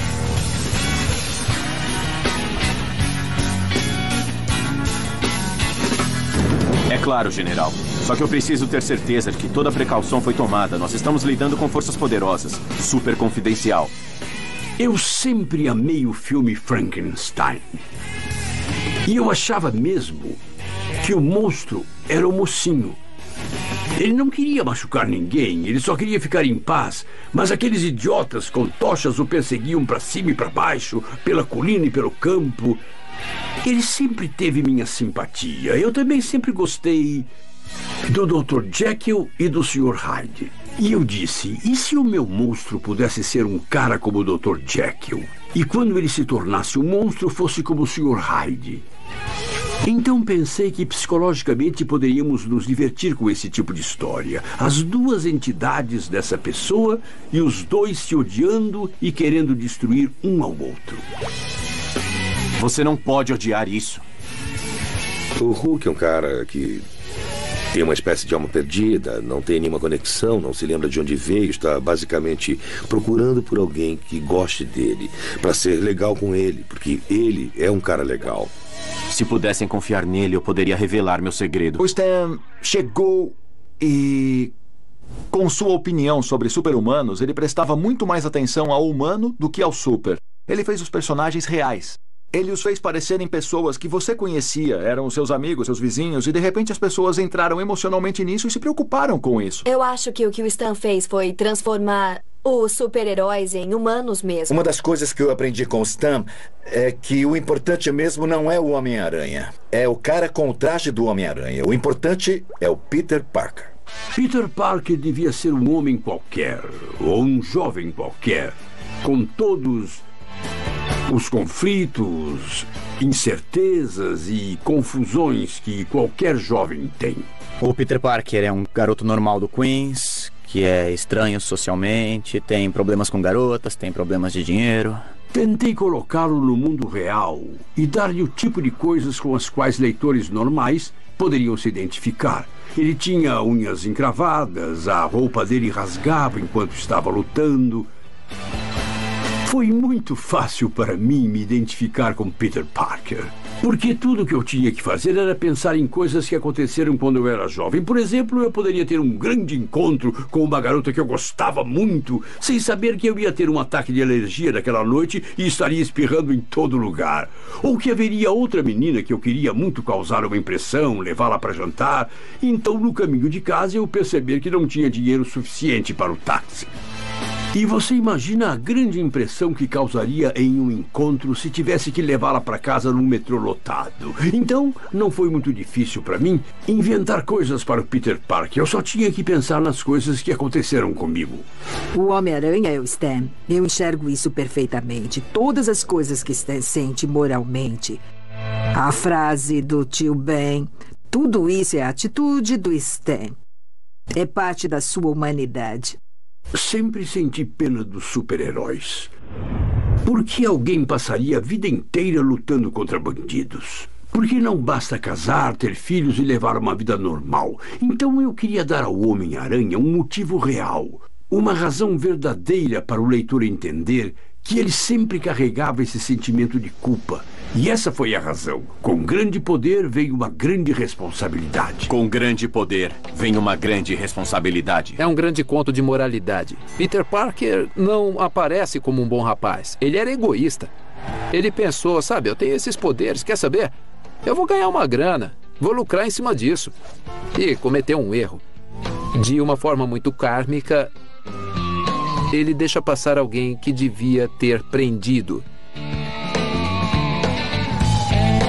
É claro, general. Só que eu preciso ter certeza de que toda a precaução foi tomada. Nós estamos lidando com forças poderosas. Super confidencial. Eu sempre amei o filme Frankenstein. E eu achava mesmo que o monstro era o mocinho. Ele não queria machucar ninguém, ele só queria ficar em paz. Mas aqueles idiotas com tochas o perseguiam para cima e para baixo, pela colina e pelo campo. Ele sempre teve minha simpatia. Eu também sempre gostei do Dr. Jekyll e do Sr. Hyde. E eu disse, e se o meu monstro pudesse ser um cara como o Dr. Jekyll? E quando ele se tornasse um monstro, fosse como o Sr. Hyde? Então pensei que psicologicamente poderíamos nos divertir com esse tipo de história. As duas entidades dessa pessoa e os dois se odiando e querendo destruir um ao outro. Você não pode odiar isso. O Hulk é um cara que tem uma espécie de alma perdida, não tem nenhuma conexão, não se lembra de onde veio, está basicamente procurando por alguém que goste dele, para ser legal com ele, porque ele é um cara legal. Se pudessem confiar nele, eu poderia revelar meu segredo. O Stan chegou e, com sua opinião sobre super-humanos, ele prestava muito mais atenção ao humano do que ao super. Ele fez os personagens reais. Ele os fez parecerem pessoas que você conhecia, eram seus amigos, seus vizinhos, e de repente as pessoas entraram emocionalmente nisso e se preocuparam com isso. Eu acho que o Stan fez foi transformar os super-heróis em humanos mesmo. Uma das coisas que eu aprendi com o Stan é que o importante mesmo não é o Homem-Aranha. É o cara com o traje do Homem-Aranha. O importante é o Peter Parker. Peter Parker devia ser um homem qualquer, ou um jovem qualquer, com todos os conflitos, incertezas e confusões que qualquer jovem tem. O Peter Parker é um garoto normal do Queens, que é estranho socialmente, tem problemas com garotas, tem problemas de dinheiro. Tentei colocá-lo no mundo real e dar-lhe o tipo de coisas com as quais leitores normais poderiam se identificar. Ele tinha unhas encravadas, a roupa dele rasgava enquanto estava lutando. Foi muito fácil para mim me identificar com Peter Parker, porque tudo que eu tinha que fazer era pensar em coisas que aconteceram quando eu era jovem. Por exemplo, eu poderia ter um grande encontro com uma garota que eu gostava muito, sem saber que eu ia ter um ataque de alergia naquela noite e estaria espirrando em todo lugar. Ou que haveria outra menina que eu queria muito causar uma impressão, levá-la para jantar. Então, no caminho de casa, eu perceber que não tinha dinheiro suficiente para o táxi. E você imagina a grande impressão que causaria em um encontro se tivesse que levá-la para casa num metrô lotado. Então, não foi muito difícil para mim inventar coisas para o Peter Parker. Eu só tinha que pensar nas coisas que aconteceram comigo. O Homem-Aranha é o Stan. Eu enxergo isso perfeitamente. Todas as coisas que Stan sente moralmente. A frase do tio Ben. Tudo isso é a atitude do Stan. É parte da sua humanidade. Sempre senti pena dos super-heróis. Por que alguém passaria a vida inteira lutando contra bandidos? Por que não basta casar, ter filhos e levar uma vida normal? Então eu queria dar ao Homem-Aranha um motivo real, uma razão verdadeira para o leitor entender que ele sempre carregava esse sentimento de culpa. E essa foi a razão. Com grande poder vem uma grande responsabilidade. Com grande poder vem uma grande responsabilidade. É um grande conto de moralidade. Peter Parker não aparece como um bom rapaz. Ele era egoísta. Ele pensou, sabe, eu tenho esses poderes, quer saber? Eu vou ganhar uma grana, vou lucrar em cima disso. E cometeu um erro. De uma forma muito kármica, ele deixa passar alguém que devia ter prendido.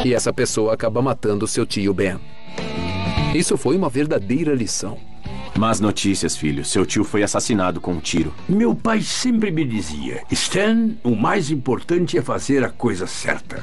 E essa pessoa acaba matando seu tio Ben. Isso foi uma verdadeira lição. Más notícias, filho. Seu tio foi assassinado com um tiro. Meu pai sempre me dizia, Stan, o mais importante é fazer a coisa certa.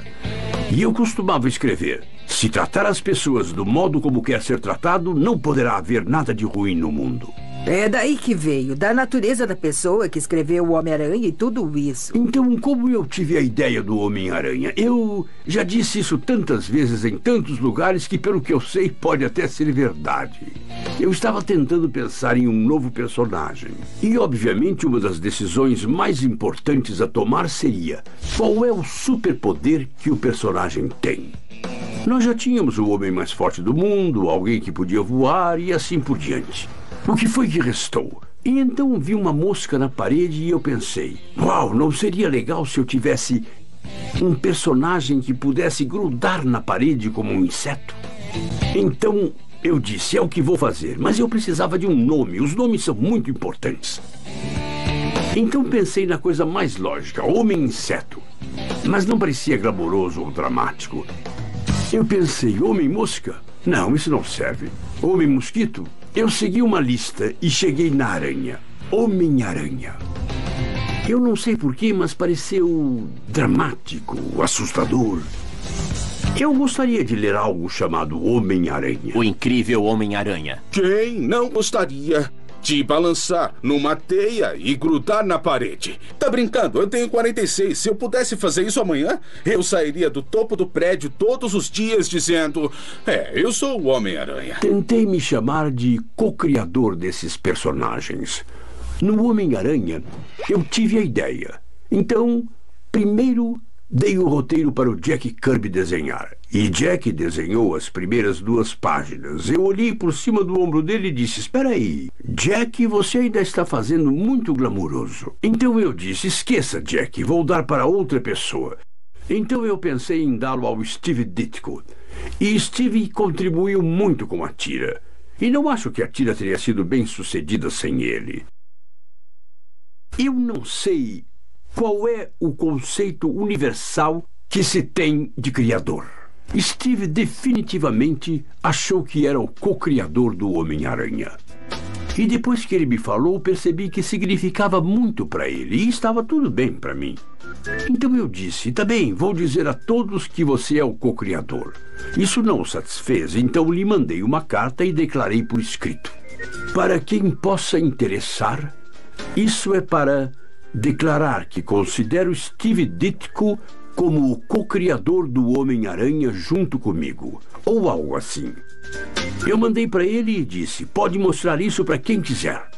E eu costumava escrever, se tratar as pessoas do modo como quer ser tratado, não poderá haver nada de ruim no mundo. É daí que veio, da natureza da pessoa que escreveu o Homem-Aranha e tudo isso. Então, como eu tive a ideia do Homem-Aranha? Eu já disse isso tantas vezes em tantos lugares que, pelo que eu sei, pode até ser verdade. Eu estava tentando pensar em um novo personagem. E, obviamente, uma das decisões mais importantes a tomar seria qual é o superpoder que o personagem tem. Nós já tínhamos o homem mais forte do mundo, alguém que podia voar e assim por diante. O que foi que restou? E então vi uma mosca na parede e eu pensei, uau, não seria legal se eu tivesse Um personagem que pudesse grudar na parede como um inseto. Então, eu disse, é o que vou fazer, mas eu precisava de um nome. Os nomes são muito importantes. Então pensei na coisa mais lógica, Homem-Inseto. Mas não parecia glamouroso ou dramático. Eu pensei, Homem-Mosca? Não, isso não serve. Homem-Mosquito? Eu segui uma lista e cheguei na aranha. Homem-Aranha. Eu não sei porquê, mas pareceu dramático, assustador. Eu gostaria de ler algo chamado Homem-Aranha. O incrível Homem-Aranha. Quem não gostaria de balançar numa teia e grudar na parede? Tá brincando? Eu tenho 46. Se eu pudesse fazer isso amanhã, eu sairia do topo do prédio todos os dias dizendo: eu sou o Homem-Aranha. Tentei me chamar de co-criador desses personagens. No Homem-Aranha, eu tive a ideia. Então, primeiro dei o roteiro para o Jack Kirby desenhar. E Jack desenhou as primeiras 2 páginas. Eu olhei por cima do ombro dele e disse: espera aí, Jack, você ainda está fazendo muito glamouroso. Então eu disse: esqueça, Jack, vou dar para outra pessoa. Então eu pensei em dá-lo ao Steve Ditko. E Steve contribuiu muito com a tira. E não acho que a tira teria sido bem sucedida sem ele. Eu não sei qual é o conceito universal que se tem de criador. Steve definitivamente achou que era o co-criador do Homem-Aranha. E depois que ele me falou, percebi que significava muito para ele e estava tudo bem para mim. Então eu disse: tá bem, vou dizer a todos que você é o co-criador. Isso não o satisfez, então lhe mandei uma carta e declarei por escrito: para quem possa interessar, isso é para declarar que considero Steve Ditko como o co-criador do Homem-Aranha junto comigo, ou algo assim. Eu mandei para ele e disse: pode mostrar isso para quem quiser.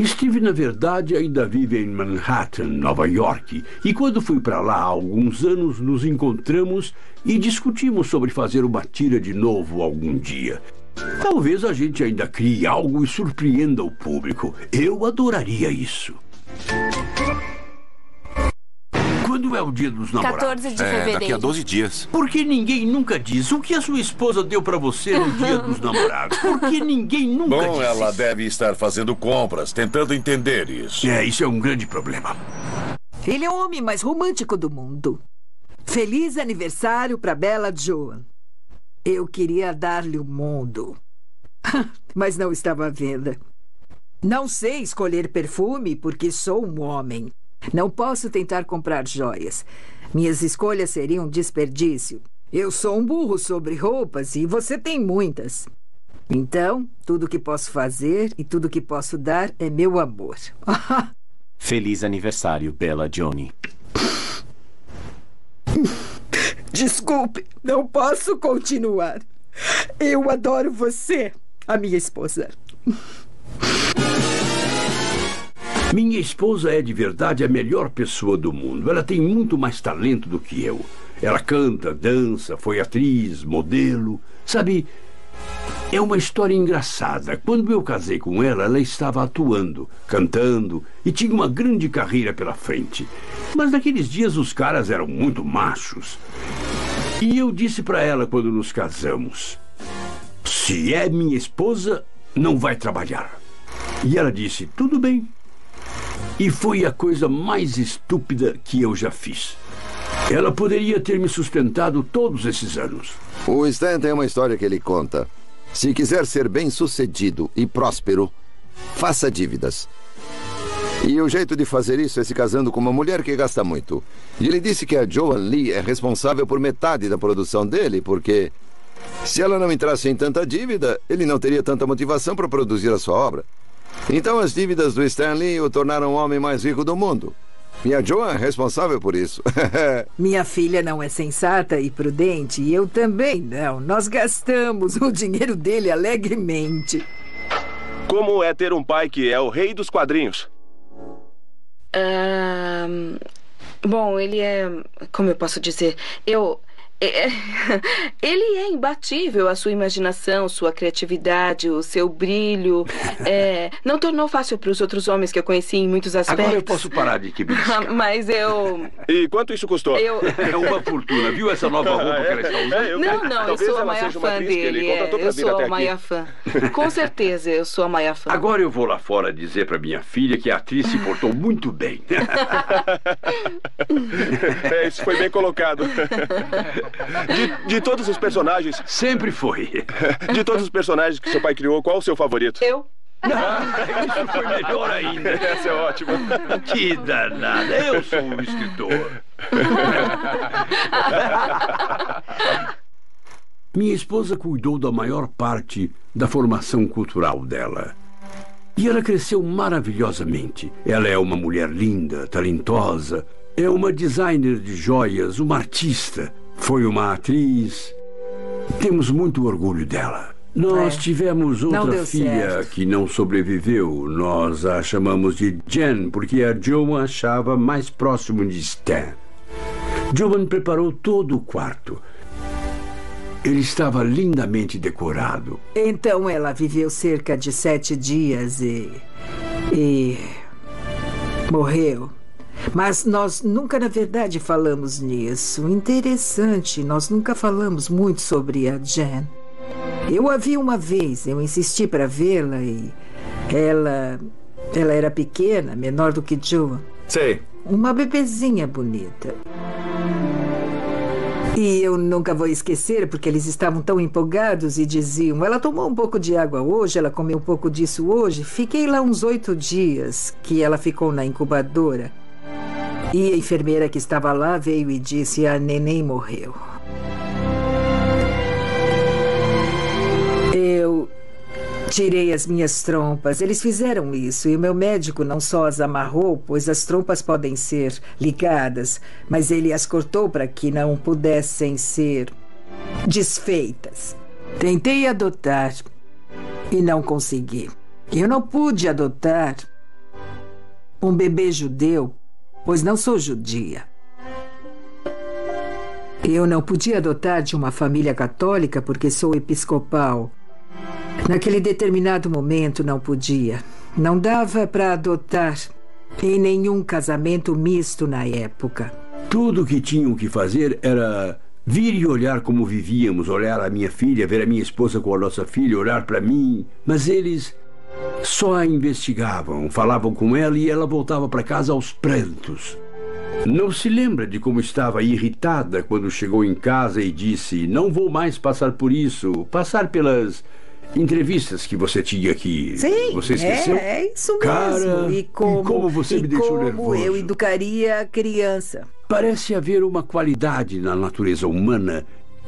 Steve, na verdade, ainda vive em Manhattan, Nova York, e quando fui para lá há alguns anos, nos encontramos e discutimos sobre fazer uma tira de novo algum dia. Talvez a gente ainda crie algo e surpreenda o público. Eu adoraria isso. Quando é o dia dos namorados? 14 de fevereiro. Daqui a 12 dias. Por que ninguém nunca diz o que a sua esposa deu pra você no dia dos namorados? Por que ninguém nunca diz Bom, ela isso? deve estar fazendo compras, tentando entender isso. Isso é um grande problema. Ele é o homem mais romântico do mundo. Feliz aniversário para Bella Joan. Eu queria dar-lhe o mundo, mas não estava à venda. Não sei escolher perfume porque sou um homem. Não posso tentar comprar joias. Minhas escolhas seriam um desperdício. Eu sou um burro sobre roupas e você tem muitas. Então, tudo que posso fazer e tudo que posso dar é meu amor. Feliz aniversário, Bella Johnny. Desculpe, não posso continuar. Eu adoro você, a minha esposa. Minha esposa é de verdade a melhor pessoa do mundo. Ela tem muito mais talento do que eu. Ela canta, dança, foi atriz, modelo. Sabe, é uma história engraçada. Quando eu casei com ela, ela estava atuando, cantando e tinha uma grande carreira pela frente. Mas naqueles dias os caras eram muito machos. E eu disse para ela quando nos casamos: se é minha esposa, não vai trabalhar. E ela disse: tudo bem. E foi a coisa mais estúpida que eu já fiz. Ela poderia ter me sustentado todos esses anos. O Stan tem uma história que ele conta. Se quiser ser bem-sucedido e próspero, faça dívidas. E o jeito de fazer isso é se casando com uma mulher que gasta muito. E ele disse que a Joan Lee é responsável por metade da produção dele, porque se ela não entrasse em tanta dívida, ele não teria tanta motivação para produzir a sua obra. Então as dívidas do Stan Lee o tornaram o homem mais rico do mundo. E a Joan é responsável por isso. Minha filha não é sensata e prudente, e eu também não. Nós gastamos o dinheiro dele alegremente. Como é ter um pai que é o rei dos quadrinhos? Bom, ele é... Como eu posso dizer? Ele é imbatível. A sua imaginação, sua criatividade, o seu brilho não tornou fácil para os outros homens que eu conheci em muitos aspectos. Agora eu posso parar de que Mas eu... E quanto isso custou? É uma fortuna. Viu essa nova roupa que ela está usando? Não, eu sou a maior fã dele. Eu sou a maior fã. Com certeza, eu sou a maior fã. Agora eu vou lá fora dizer para minha filha que a atriz se portou muito bem. Isso foi bem colocado. De todos os personagens... Sempre foi. De todos os personagens que seu pai criou, qual o seu favorito? Eu. Isso foi melhor ainda. Essa é ótima. Que danada. Eu sou um escritor. Minha esposa cuidou da maior parte da formação cultural dela. E ela cresceu maravilhosamente. Ela é uma mulher linda, talentosa. É uma designer de joias, uma artista. Foi uma atriz. Temos muito orgulho dela. Nós tivemos outra filha que não sobreviveu. Nós a chamamos de Jen, porque a Joan achava mais próximo de Stan. Joan preparou todo o quarto. Ele estava lindamente decorado. Então ela viveu cerca de 7 dias e morreu. Mas nós nunca, na verdade, falamos nisso. Interessante, nós nunca falamos muito sobre a Jen. Eu a vi uma vez, eu insisti para vê-la e ela era pequena, menor do que Joan. Sei. Uma bebezinha bonita. E eu nunca vou esquecer, porque eles estavam tão empolgados e diziam: ela tomou um pouco de água hoje, ela comeu um pouco disso hoje. Fiquei lá uns 8 dias que ela ficou na incubadora. E a enfermeira que estava lá veio e disse: a neném morreu. Eu tirei as minhas trompas. Eles fizeram isso e o meu médico não só as amarrou, pois as trompas podem ser ligadas, mas ele as cortou para que não pudessem ser desfeitas. Tentei adotar e não consegui. Eu não pude adotar um bebê judeu, pois não sou judia. Eu não podia adotar de uma família católica porque sou episcopal. Naquele determinado momento não podia. Não dava para adotar em nenhum casamento misto na época. Tudo o que tinham que fazer era vir e olhar como vivíamos, olhar a minha filha, ver a minha esposa com a nossa filha, olhar para mim. Mas eles só a investigavam, falavam com ela e ela voltava para casa aos prantos. Não se lembra de como estava irritada quando chegou em casa e disse: não vou mais passar por isso, passar pelas entrevistas que você tinha aqui. Sim, você esqueceu? É isso mesmo. Cara, e como você me deixou nervoso. Como eu educaria a criança. Parece haver uma qualidade na natureza humana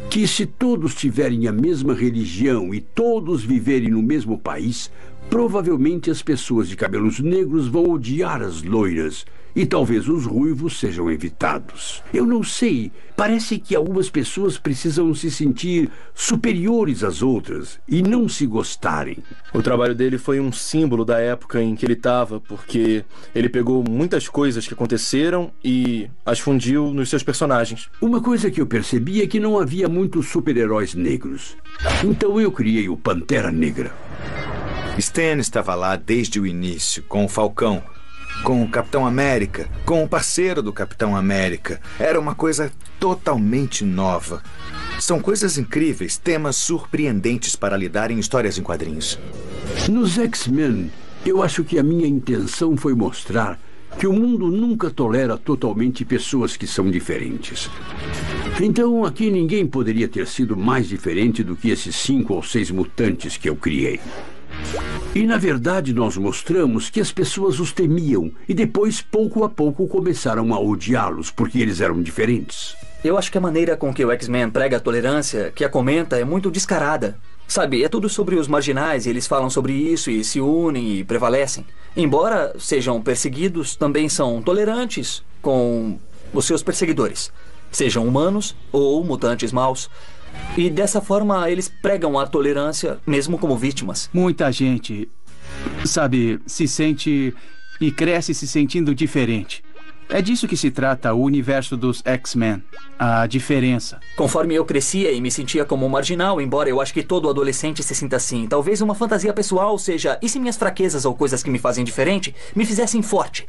que, se todos tiverem a mesma religião e todos viverem no mesmo país, provavelmente as pessoas de cabelos negros vão odiar as loiras e talvez os ruivos sejam evitados. Eu não sei. Parece que algumas pessoas precisam se sentir superiores às outras e não se gostarem. O trabalho dele foi um símbolo da época em que ele estava, porque ele pegou muitas coisas que aconteceram e as fundiu nos seus personagens. Uma coisa que eu percebi é que não havia muitos super-heróis negros. Então eu criei o Pantera Negra. Stan estava lá desde o início, com o Falcão, com o Capitão América, com o parceiro do Capitão América. Era uma coisa totalmente nova. São coisas incríveis, temas surpreendentes para lidar em histórias em quadrinhos. Nos X-Men, eu acho que a minha intenção foi mostrar que o mundo nunca tolera totalmente pessoas que são diferentes. Então, aqui ninguém poderia ter sido mais diferente do que esses 5 ou 6 mutantes que eu criei. E, na verdade, nós mostramos que as pessoas os temiam e depois, pouco a pouco, começaram a odiá-los porque eles eram diferentes. Eu acho que a maneira com que o X-Men prega a tolerância, que a comenta, é muito descarada. Sabe, é tudo sobre os marginais e eles falam sobre isso e se unem e prevalecem. Embora sejam perseguidos, também são tolerantes com os seus perseguidores, sejam humanos ou mutantes maus. E dessa forma eles pregam a tolerância mesmo como vítimas. Muita gente, sabe, se sente e cresce se sentindo diferente. É disso que se trata o universo dos X-Men. A diferença. Conforme eu crescia e me sentia como um marginal, embora eu acho que todo adolescente se sinta assim, talvez uma fantasia pessoal seja, e se minhas fraquezas ou coisas que me fazem diferente me fizessem forte?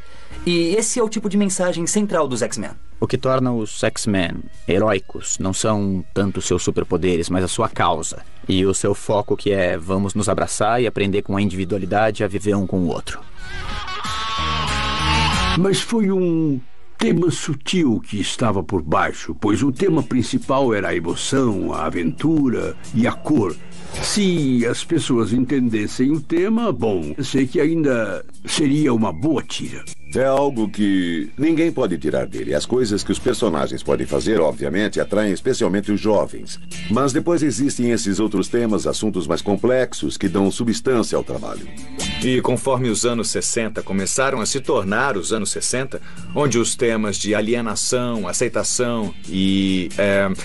E esse é o tipo de mensagem central dos X-Men. O que torna os X-Men heróicos não são tanto seus superpoderes, mas a sua causa. E o seu foco que é vamos nos abraçar e aprender com a individualidade a viver um com o outro. Mas foi um tema sutil que estava por baixo, pois o tema principal era a emoção, a aventura e a cor. Se as pessoas entendessem o tema, bom, sei que ainda seria uma boa tira. É algo que ninguém pode tirar dele. As coisas que os personagens podem fazer, obviamente, atraem especialmente os jovens. Mas depois existem esses outros temas, assuntos mais complexos, que dão substância ao trabalho. E conforme os anos 60 começaram a se tornar os anos 60, onde os temas de alienação, aceitação e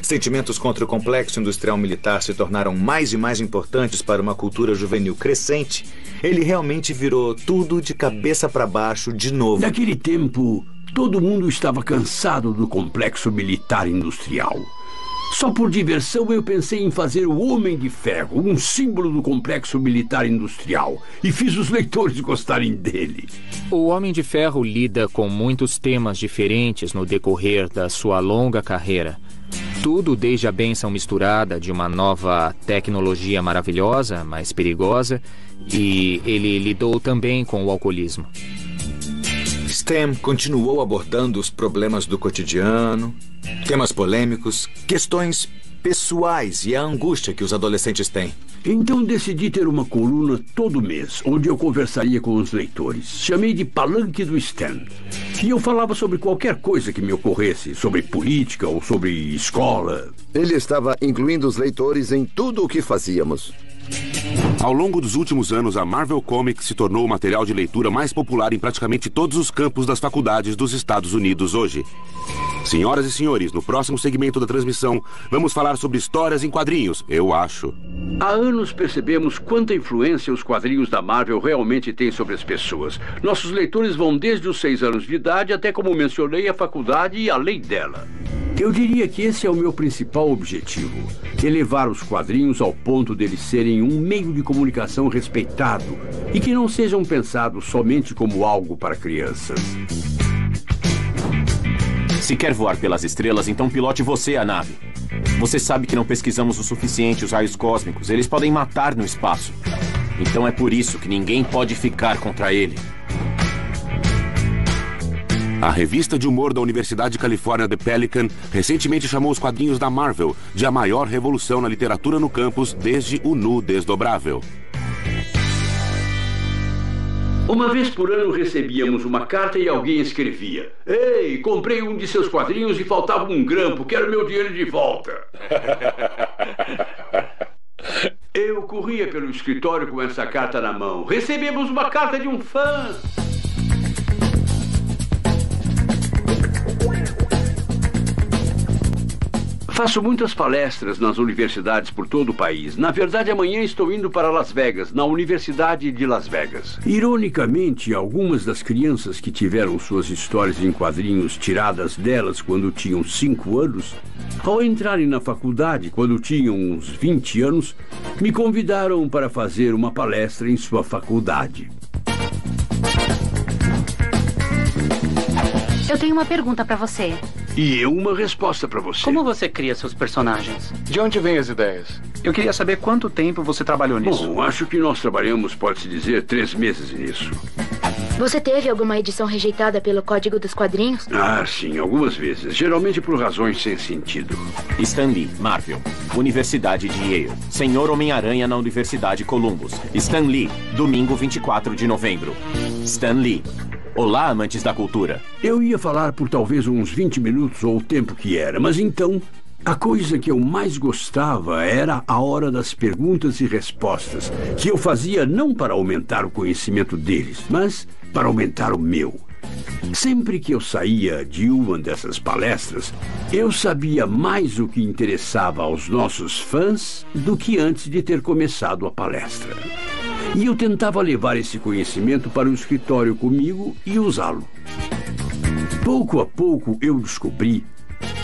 sentimentos contra o complexo industrial militar se tornaram mais e mais importantes para uma cultura juvenil crescente, ele realmente virou tudo de cabeça para baixo de novo. Naquele tempo, todo mundo estava cansado do complexo militar industrial. Só por diversão eu pensei em fazer o Homem de Ferro, um símbolo do complexo militar industrial, e fiz os leitores gostarem dele. O Homem de Ferro lida com muitos temas diferentes no decorrer da sua longa carreira. Tudo desde a bênção misturada de uma nova tecnologia maravilhosa, mas perigosa, e ele lidou também com o alcoolismo. Stan continuou abordando os problemas do cotidiano, temas polêmicos, questões pessoais e a angústia que os adolescentes têm. Então decidi ter uma coluna todo mês, onde eu conversaria com os leitores. Chamei de Palanque do Stan. E eu falava sobre qualquer coisa que me ocorresse, sobre política ou sobre escola. Ele estava incluindo os leitores em tudo o que fazíamos. Ao longo dos últimos anos, a Marvel Comics se tornou o material de leitura mais popular em praticamente todos os campos das faculdades dos Estados Unidos hoje. Senhoras e senhores, no próximo segmento da transmissão, vamos falar sobre histórias em quadrinhos, eu acho. Há anos percebemos quanta influência os quadrinhos da Marvel realmente têm sobre as pessoas. Nossos leitores vão desde os 6 anos de idade até, como mencionei, a faculdade e além dela. Eu diria que esse é o meu principal objetivo. Elevar os quadrinhos ao ponto deles serem um meio de comunicação respeitado e que não sejam pensados somente como algo para crianças. Se quer voar pelas estrelas, então pilote você a nave. Você sabe que não pesquisamos o suficiente os raios cósmicos. Eles podem matar no espaço. Então é por isso que ninguém pode ficar contra ele. A revista de humor da Universidade de Califórnia, The Pelican, recentemente chamou os quadrinhos da Marvel de a maior revolução na literatura no campus desde o Nu Desdobrável. Uma vez por ano recebíamos uma carta e alguém escrevia: "Ei, comprei um de seus quadrinhos e faltava um grampo, quero meu dinheiro de volta." Eu corria pelo escritório com essa carta na mão. "Recebemos uma carta de um fã." Faço muitas palestras nas universidades por todo o país. Na verdade, amanhã estou indo para Las Vegas, na Universidade de Las Vegas. Ironicamente, algumas das crianças que tiveram suas histórias em quadrinhos tiradas delas quando tinham 5 anos, ao entrarem na faculdade, quando tinham uns 20 anos, me convidaram para fazer uma palestra em sua faculdade. Eu tenho uma pergunta para você. E eu uma resposta para você. Como você cria seus personagens? De onde vêm as ideias? Eu queria saber quanto tempo você trabalhou nisso. Bom, acho que nós trabalhamos, pode-se dizer, 3 meses nisso. Você teve alguma edição rejeitada pelo Código dos Quadrinhos? Ah, sim, algumas vezes. Geralmente por razões sem sentido. Stan Lee, Marvel. Universidade de Yale. Senhor Homem-Aranha na Universidade Columbus. Stan Lee, domingo 24 de novembro. Stan Lee. Olá, amantes da cultura. Eu ia falar por talvez uns 20 minutos ou o tempo que era, mas então, a coisa que eu mais gostava era a hora das perguntas e respostas, que eu fazia não para aumentar o conhecimento deles, mas para aumentar o meu. Sempre que eu saía de uma dessas palestras, eu sabia mais o que interessava aos nossos fãs do que antes de ter começado a palestra. E eu tentava levar esse conhecimento para o escritório comigo e usá-lo. Pouco a pouco eu descobri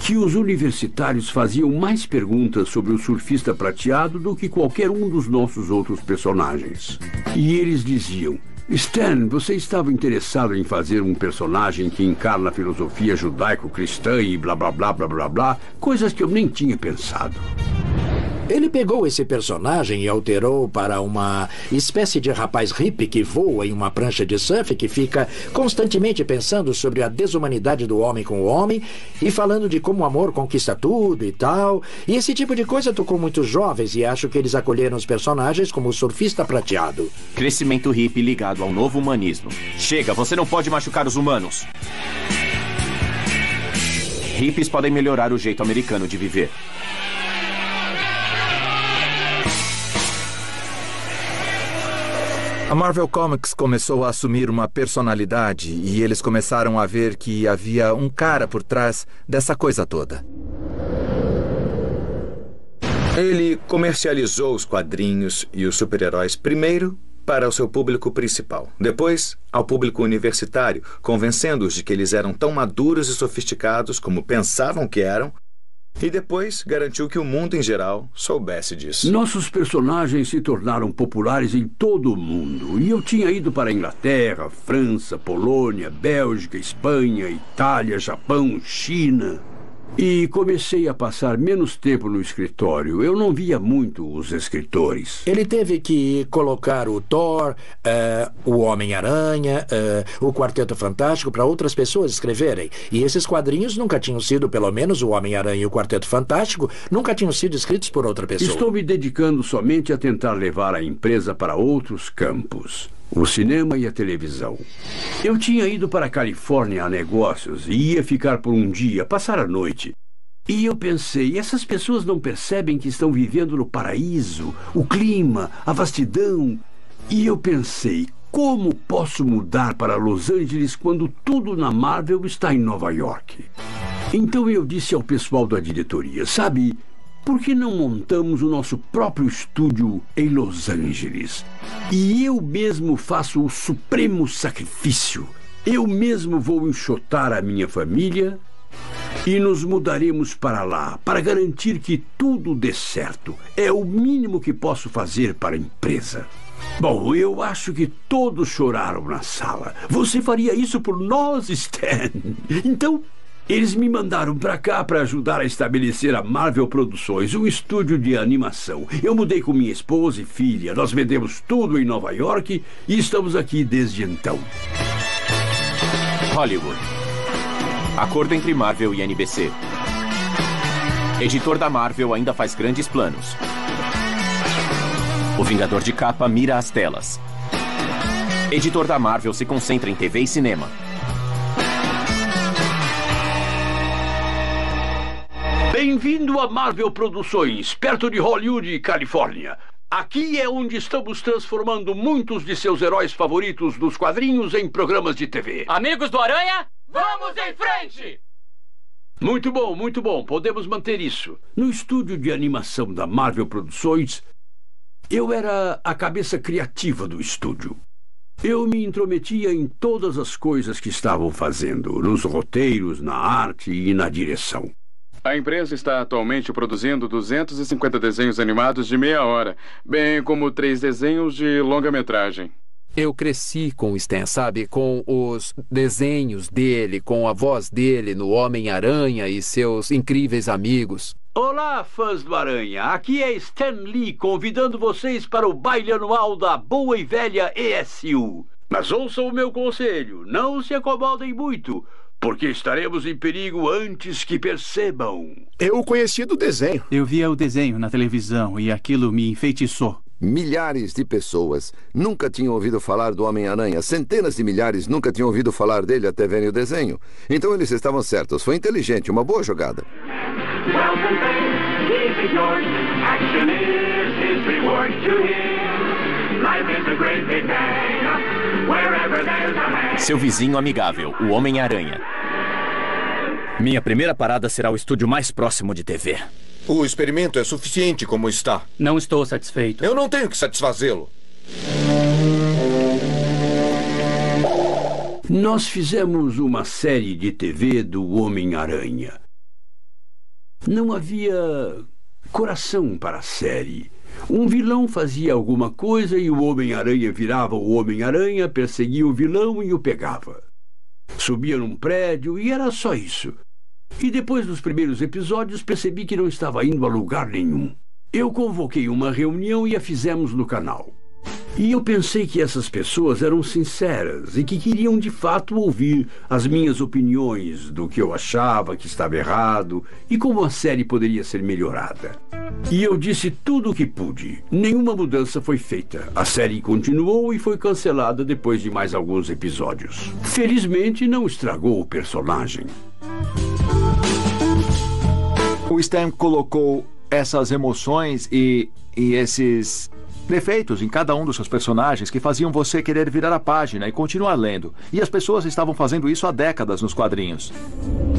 que os universitários faziam mais perguntas sobre o surfista prateado do que qualquer um dos nossos outros personagens. E eles diziam: Stan, você estava interessado em fazer um personagem que encarna a filosofia judaico-cristã e blá blá blá blá blá blá, coisas que eu nem tinha pensado. Ele pegou esse personagem e alterou para uma espécie de rapaz hippie que voa em uma prancha de surf, que fica constantemente pensando sobre a desumanidade do homem com o homem e falando de como o amor conquista tudo e tal. E esse tipo de coisa tocou muitos jovens e acho que eles acolheram os personagens como o surfista prateado. Crescimento hippie ligado ao novo humanismo. Chega, você não pode machucar os humanos. Hippies podem melhorar o jeito americano de viver. A Marvel Comics começou a assumir uma personalidade e eles começaram a ver que havia um cara por trás dessa coisa toda. Ele comercializou os quadrinhos e os super-heróis primeiro para o seu público principal, depois ao público universitário, convencendo-os de que eles eram tão maduros e sofisticados como pensavam que eram, e depois garantiu que o mundo em geral soubesse disso. Nossos personagens se tornaram populares em todo o mundo. E eu tinha ido para a Inglaterra, França, Polônia, Bélgica, Espanha, Itália, Japão, China. E comecei a passar menos tempo no escritório. Eu não via muito os escritores. Ele teve que colocar o Thor, o Homem-Aranha, o Quarteto Fantástico para outras pessoas escreverem. E esses quadrinhos nunca tinham sido, pelo menos o Homem-Aranha e o Quarteto Fantástico, nunca tinham sido escritos por outra pessoa. Estou me dedicando somente a tentar levar a empresa para outros campos. O cinema e a televisão. Eu tinha ido para a Califórnia a negócios e ia ficar por um dia, passar a noite. E eu pensei, essas pessoas não percebem que estão vivendo no paraíso, o clima, a vastidão. E eu pensei, como posso mudar para Los Angeles quando tudo na Marvel está em Nova York? Então eu disse ao pessoal da diretoria, sabe, por que não montamos o nosso próprio estúdio em Los Angeles? E eu mesmo faço o supremo sacrifício. Eu mesmo vou enxotar a minha família e nos mudaremos para lá, para garantir que tudo dê certo. É o mínimo que posso fazer para a empresa. Bom, eu acho que todos choraram na sala. Você faria isso por nós, Stan? Então, eles me mandaram para cá para ajudar a estabelecer a Marvel Produções, um estúdio de animação. Eu mudei com minha esposa e filha. Nós vendemos tudo em Nova York e estamos aqui desde então. Hollywood. Acordo entre Marvel e NBC. Editor da Marvel ainda faz grandes planos. O Vingador de capa mira as telas. Editor da Marvel se concentra em TV e cinema. Bem-vindo a Marvel Produções, perto de Hollywood, Califórnia. Aqui é onde estamos transformando muitos de seus heróis favoritos dos quadrinhos em programas de TV. Amigos do Aranha, vamos em frente! Muito bom. Podemos manter isso. No estúdio de animação da Marvel Produções, eu era a cabeça criativa do estúdio. Eu me intrometia em todas as coisas que estavam fazendo, nos roteiros, na arte e na direção. A empresa está atualmente produzindo 250 desenhos animados de meia hora, bem como 3 desenhos de longa-metragem. Eu cresci com o Stan, sabe? Com os desenhos dele, com a voz dele no Homem-Aranha e seus incríveis amigos. Olá, fãs do Aranha. Aqui é Stan Lee convidando vocês para o baile anual da boa e velha ESU. Mas ouçam o meu conselho, não se acomodem muito, porque estaremos em perigo antes que percebam. Eu conheci do desenho. Eu via o desenho na televisão e aquilo me enfeitiçou. Milhares de pessoas nunca tinham ouvido falar do Homem-Aranha. Centenas de milhares nunca tinham ouvido falar dele até verem o desenho. Então eles estavam certos. Foi inteligente, uma boa jogada. Seu vizinho amigável, o Homem-Aranha. Minha primeira parada será o estúdio mais próximo de TV. O experimento é suficiente como está. Não estou satisfeito. Eu não tenho que satisfazê-lo. Nós fizemos uma série de TV do Homem-Aranha. Não havia coração para a série. Um vilão fazia alguma coisa e o Homem-Aranha virava o Homem-Aranha, perseguia o vilão e o pegava. Subia num prédio e era só isso. E depois dos primeiros episódios percebi que não estava indo a lugar nenhum. Eu convoquei uma reunião e a fizemos no canal. E eu pensei que essas pessoas eram sinceras e que queriam de fato ouvir as minhas opiniões do que eu achava que estava errado e como a série poderia ser melhorada. E eu disse tudo o que pude. Nenhuma mudança foi feita. A série continuou e foi cancelada depois de mais alguns episódios. Felizmente não estragou o personagem. O Stan colocou essas emoções e esses defeitos em cada um dos seus personagens que faziam você querer virar a página e continuar lendo. E as pessoas estavam fazendo isso há décadas nos quadrinhos.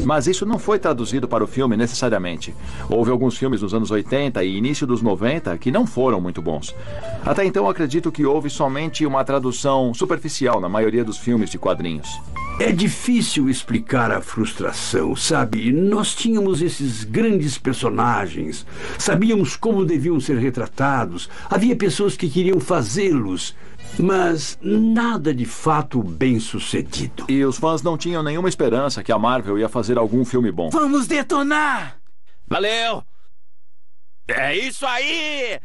Mas isso não foi traduzido para o filme necessariamente. Houve alguns filmes dos anos 80 e início dos 90 que não foram muito bons. Até então acredito que houve somente uma tradução superficial na maioria dos filmes de quadrinhos. É difícil explicar a frustração, sabe? Nós tínhamos esses grandes personagens, sabíamos como deviam ser retratados, havia pessoas que queriam fazê-los, mas nada de fato bem-sucedido. E os fãs não tinham nenhuma esperança que a Marvel ia fazer algum filme bom. Vamos detonar! Valeu! É isso aí!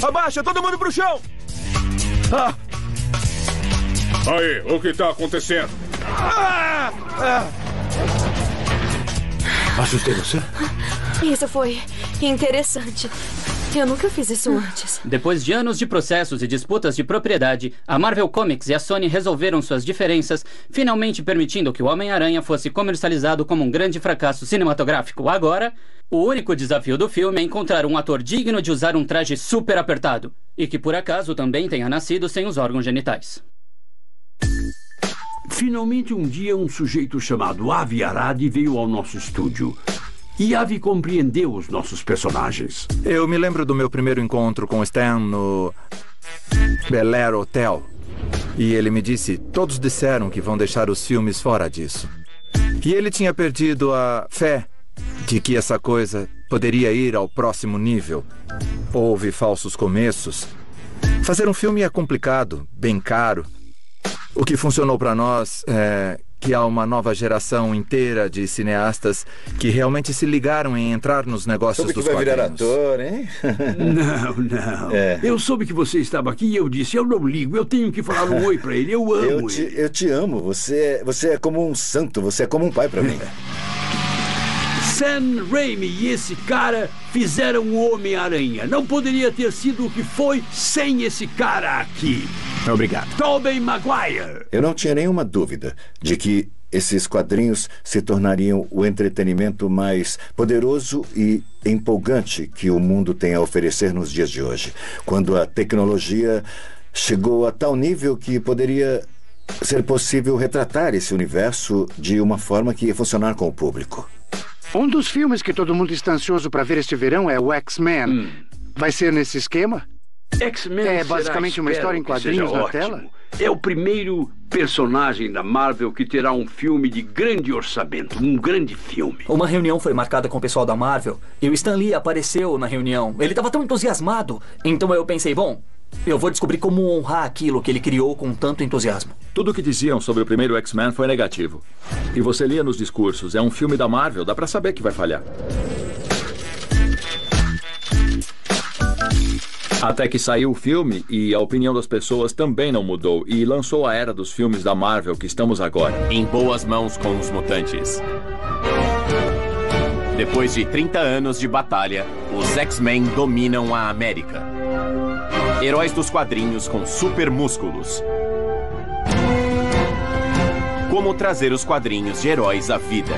Abaixa, todo mundo pro chão! Ah! Aí, o que tá acontecendo? Assustei você? Isso foi interessante. Eu nunca fiz isso antes. Depois de anos de processos e disputas de propriedade, a Marvel Comics e a Sony resolveram suas diferenças, finalmente permitindo que o Homem-Aranha fosse comercializado como um grande fracasso cinematográfico. Agora, o único desafio do filme é encontrar um ator digno de usar um traje super apertado e que, por acaso, também tenha nascido sem os órgãos genitais. Finalmente, um dia, um sujeito chamado Avi Arad veio ao nosso estúdio. E Avi compreendeu os nossos personagens. Eu me lembro do meu primeiro encontro com Stan no Bel Air Hotel. E ele me disse, todos disseram que vão deixar os filmes fora disso. E ele tinha perdido a fé de que essa coisa poderia ir ao próximo nível. Houve falsos começos. Fazer um filme é complicado, bem caro. O que funcionou para nós é que há uma nova geração inteira de cineastas que realmente se ligaram em entrar nos negócios dos quadrinhos. Vai virar ator, hein? Não. Eu soube que você estava aqui e eu disse, eu não ligo, eu tenho que falar um oi para ele, eu amo ele. Eu te amo, você é como um santo, você é como um pai para mim. Sam Raimi e esse cara fizeram o Homem-Aranha. Não poderia ter sido o que foi sem esse cara aqui. Obrigado. Tobey Maguire. Eu não tinha nenhuma dúvida de que esses quadrinhos se tornariam o entretenimento mais poderoso e empolgante que o mundo tem a oferecer nos dias de hoje. Quando a tecnologia chegou a tal nível que poderia ser possível retratar esse universo de uma forma que ia funcionar com o público. Um dos filmes que todo mundo está ansioso para ver este verão é o X-Men. Vai ser nesse esquema? X-Men é basicamente uma história em quadrinhos na tela? É o primeiro personagem da Marvel que terá um filme de grande orçamento, um grande filme. Uma reunião foi marcada com o pessoal da Marvel e o Stan Lee apareceu na reunião. Ele estava tão entusiasmado. Então eu pensei, bom, eu vou descobrir como honrar aquilo que ele criou com tanto entusiasmo. Tudo o que diziam sobre o primeiro X-Men foi negativo. E você lia nos discursos, é um filme da Marvel, dá pra saber que vai falhar. Até que saiu o filme e a opinião das pessoas também não mudou e lançou a era dos filmes da Marvel que estamos agora. Em boas mãos com os mutantes. Depois de 30 anos de batalha, os X-Men dominam a América. Heróis dos quadrinhos com super músculos. Como trazer os quadrinhos de heróis à vida.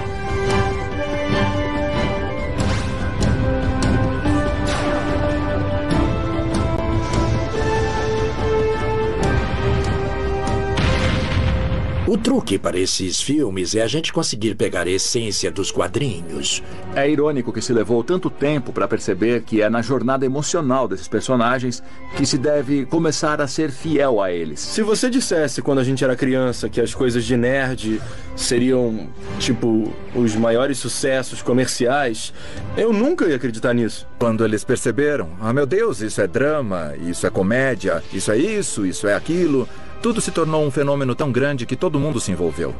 O truque para esses filmes é a gente conseguir pegar a essência dos quadrinhos. É irônico que se levou tanto tempo para perceber que é na jornada emocional desses personagens que se deve começar a ser fiel a eles. Se você dissesse quando a gente era criança que as coisas de nerd seriam, tipo, os maiores sucessos comerciais, eu nunca ia acreditar nisso. Quando eles perceberam, meu Deus, isso é drama, isso é comédia, isso é aquilo, tudo se tornou um fenômeno tão grande que todo mundo se envolveu.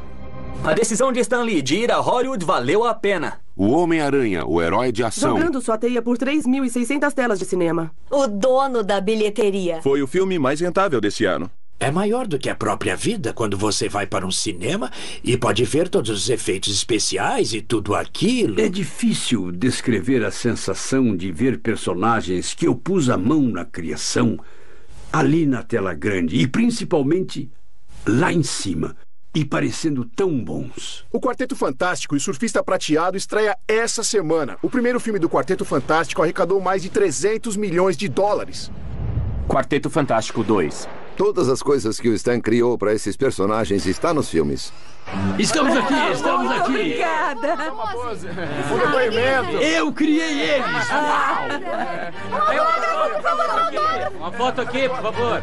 A decisão de Stan Lee de ir a Hollywood valeu a pena. O Homem-Aranha, o herói de ação. Jogando sua teia por 3.600 telas de cinema. O dono da bilheteria. Foi o filme mais rentável desse ano. É maior do que a própria vida quando você vai para um cinema e pode ver todos os efeitos especiais e tudo aquilo. É difícil descrever a sensação de ver personagens que eu pus a mão na criação ali na tela grande e principalmente lá em cima e parecendo tão bons. O Quarteto Fantástico e o Surfista Prateado estreia essa semana. O primeiro filme do Quarteto Fantástico arrecadou mais de 300 milhões de dólares. Quarteto Fantástico 2. Todas as coisas que o Stan criou para esses personagens estão nos filmes. Estamos aqui, estamos aqui. Obrigada. Um depoimento. Eu criei eles. Uma foto aqui, por favor.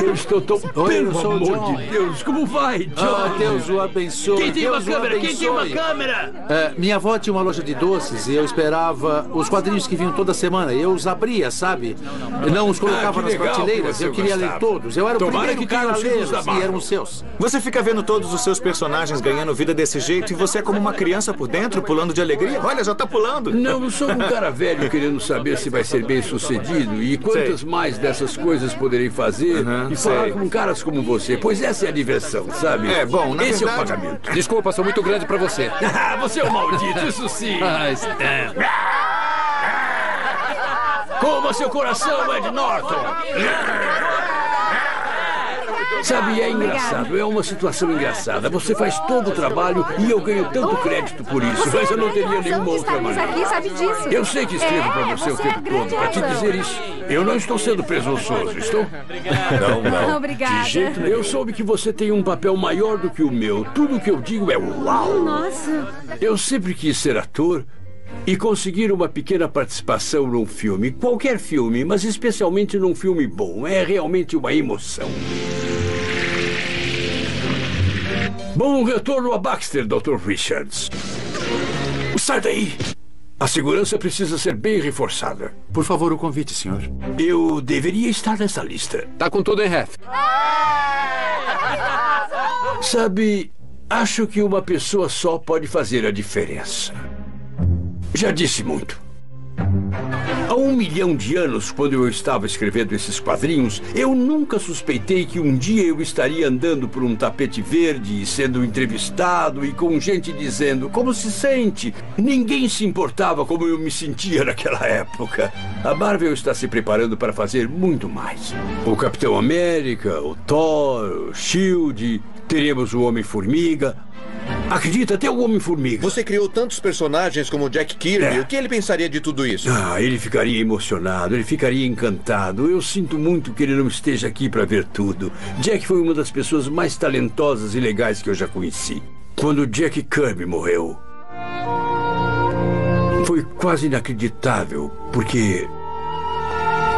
Eu estou tão... Oi, eu pelo sou o amor John. de Deus, como vai, John? Deus o abençoe. Quem tem uma Deus o câmera? Quem tem uma abençoe. câmera? Minha avó tinha uma loja de doces e eu esperava os quadrinhos que vinham toda semana. Eu os abria, sabe? Eu não os colocava nas legal prateleiras. que você Eu queria ler gostava. todos. Eu era o Tomara primeiro que cara a tenha os filmes lê-los da e eram Marvel. os seus. Você fica vendo todos os seus personagens ganhando vida desse jeito e você é como uma criança por dentro, pulando de alegria. Olha, já tá pulando. Não, eu sou um cara velho querendo saber se vai ser bem sucedido e quantas mais dessas coisas poderei fazer e falar com caras como você, pois essa é a diversão, sabe? É, bom, na esse verdade... é o pagamento. Desculpa, sou muito grande pra você. Você é um maldito, isso sim. Stan. Coma seu coração, Ed Norton. Sabe, é engraçado, é uma situação engraçada. Você faz todo o trabalho e eu ganho tanto crédito por isso, mas eu não teria nenhuma outra maneira. Aqui, sabe disso. Eu sei que escrevo pra você o tempo todo para te dizer isso. Eu não estou sendo presunçoso, estou? Não. Obrigada. De jeito nenhum. Eu soube que você tem um papel maior do que o meu. Tudo o que eu digo é uau. Nossa. Eu sempre quis ser ator e conseguir uma pequena participação num filme. Qualquer filme, mas especialmente num filme bom. É realmente uma emoção. Bom retorno a Baxter, Dr. Richards. Sai daí! A segurança precisa ser bem reforçada. Por favor, o convite, senhor. Eu deveria estar nessa lista. Tá com tudo em ref. Sabe, acho que uma pessoa só pode fazer a diferença. Já disse muito. Há 1 milhão de anos, quando eu estava escrevendo esses quadrinhos, eu nunca suspeitei que um dia eu estaria andando por um tapete verde, sendo entrevistado e com gente dizendo como se sente. Ninguém se importava como eu me sentia naquela época. A Marvel está se preparando para fazer muito mais. O Capitão América, o Thor, o Shield, teremos o Homem-Formiga. Acredita, até o Homem-Formiga. Você criou tantos personagens como o Jack Kirby. O que ele pensaria de tudo isso? Ele ficaria emocionado, ele ficaria encantado. Eu sinto muito que ele não esteja aqui para ver tudo. Jack foi uma das pessoas mais talentosas e legais que eu já conheci. Quando Jack Kirby morreu, foi quase inacreditável, porque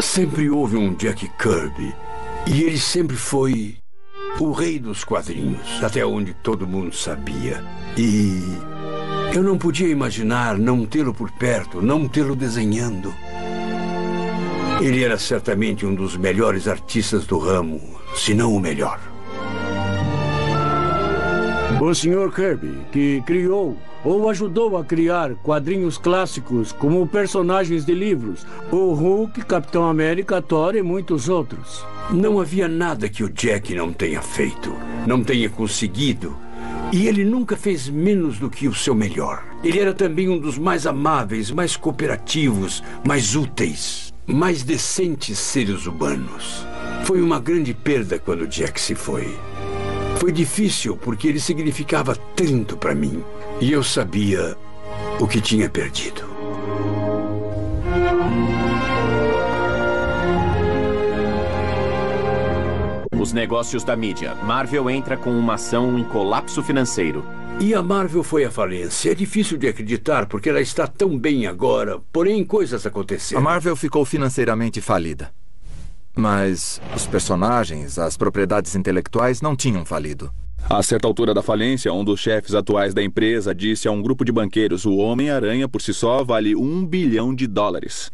sempre houve um Jack Kirby e ele sempre foi o rei dos quadrinhos, até onde todo mundo sabia. E eu não podia imaginar não tê-lo por perto, não tê-lo desenhando. Ele era certamente um dos melhores artistas do ramo, se não o melhor. O Sr. Kirby, que criou ou ajudou a criar quadrinhos clássicos como personagens de livros, o Hulk, Capitão América, Thor e muitos outros. Não havia nada que o Jack não tenha feito, não tenha conseguido. E ele nunca fez menos do que o seu melhor. Ele era também um dos mais amáveis, mais cooperativos, mais úteis, mais decentes seres humanos. Foi uma grande perda quando Jack se foi. Foi difícil porque ele significava tanto para mim. E eu sabia o que tinha perdido. Os negócios da mídia. Marvel entra com uma ação em colapso financeiro. E a Marvel foi à falência. É difícil de acreditar porque ela está tão bem agora, porém coisas aconteceram. A Marvel ficou financeiramente falida. Mas os personagens, as propriedades intelectuais não tinham falido. A certa altura da falência, um dos chefes atuais da empresa disse a um grupo de banqueiros: o Homem-Aranha por si só vale $1 bilhão.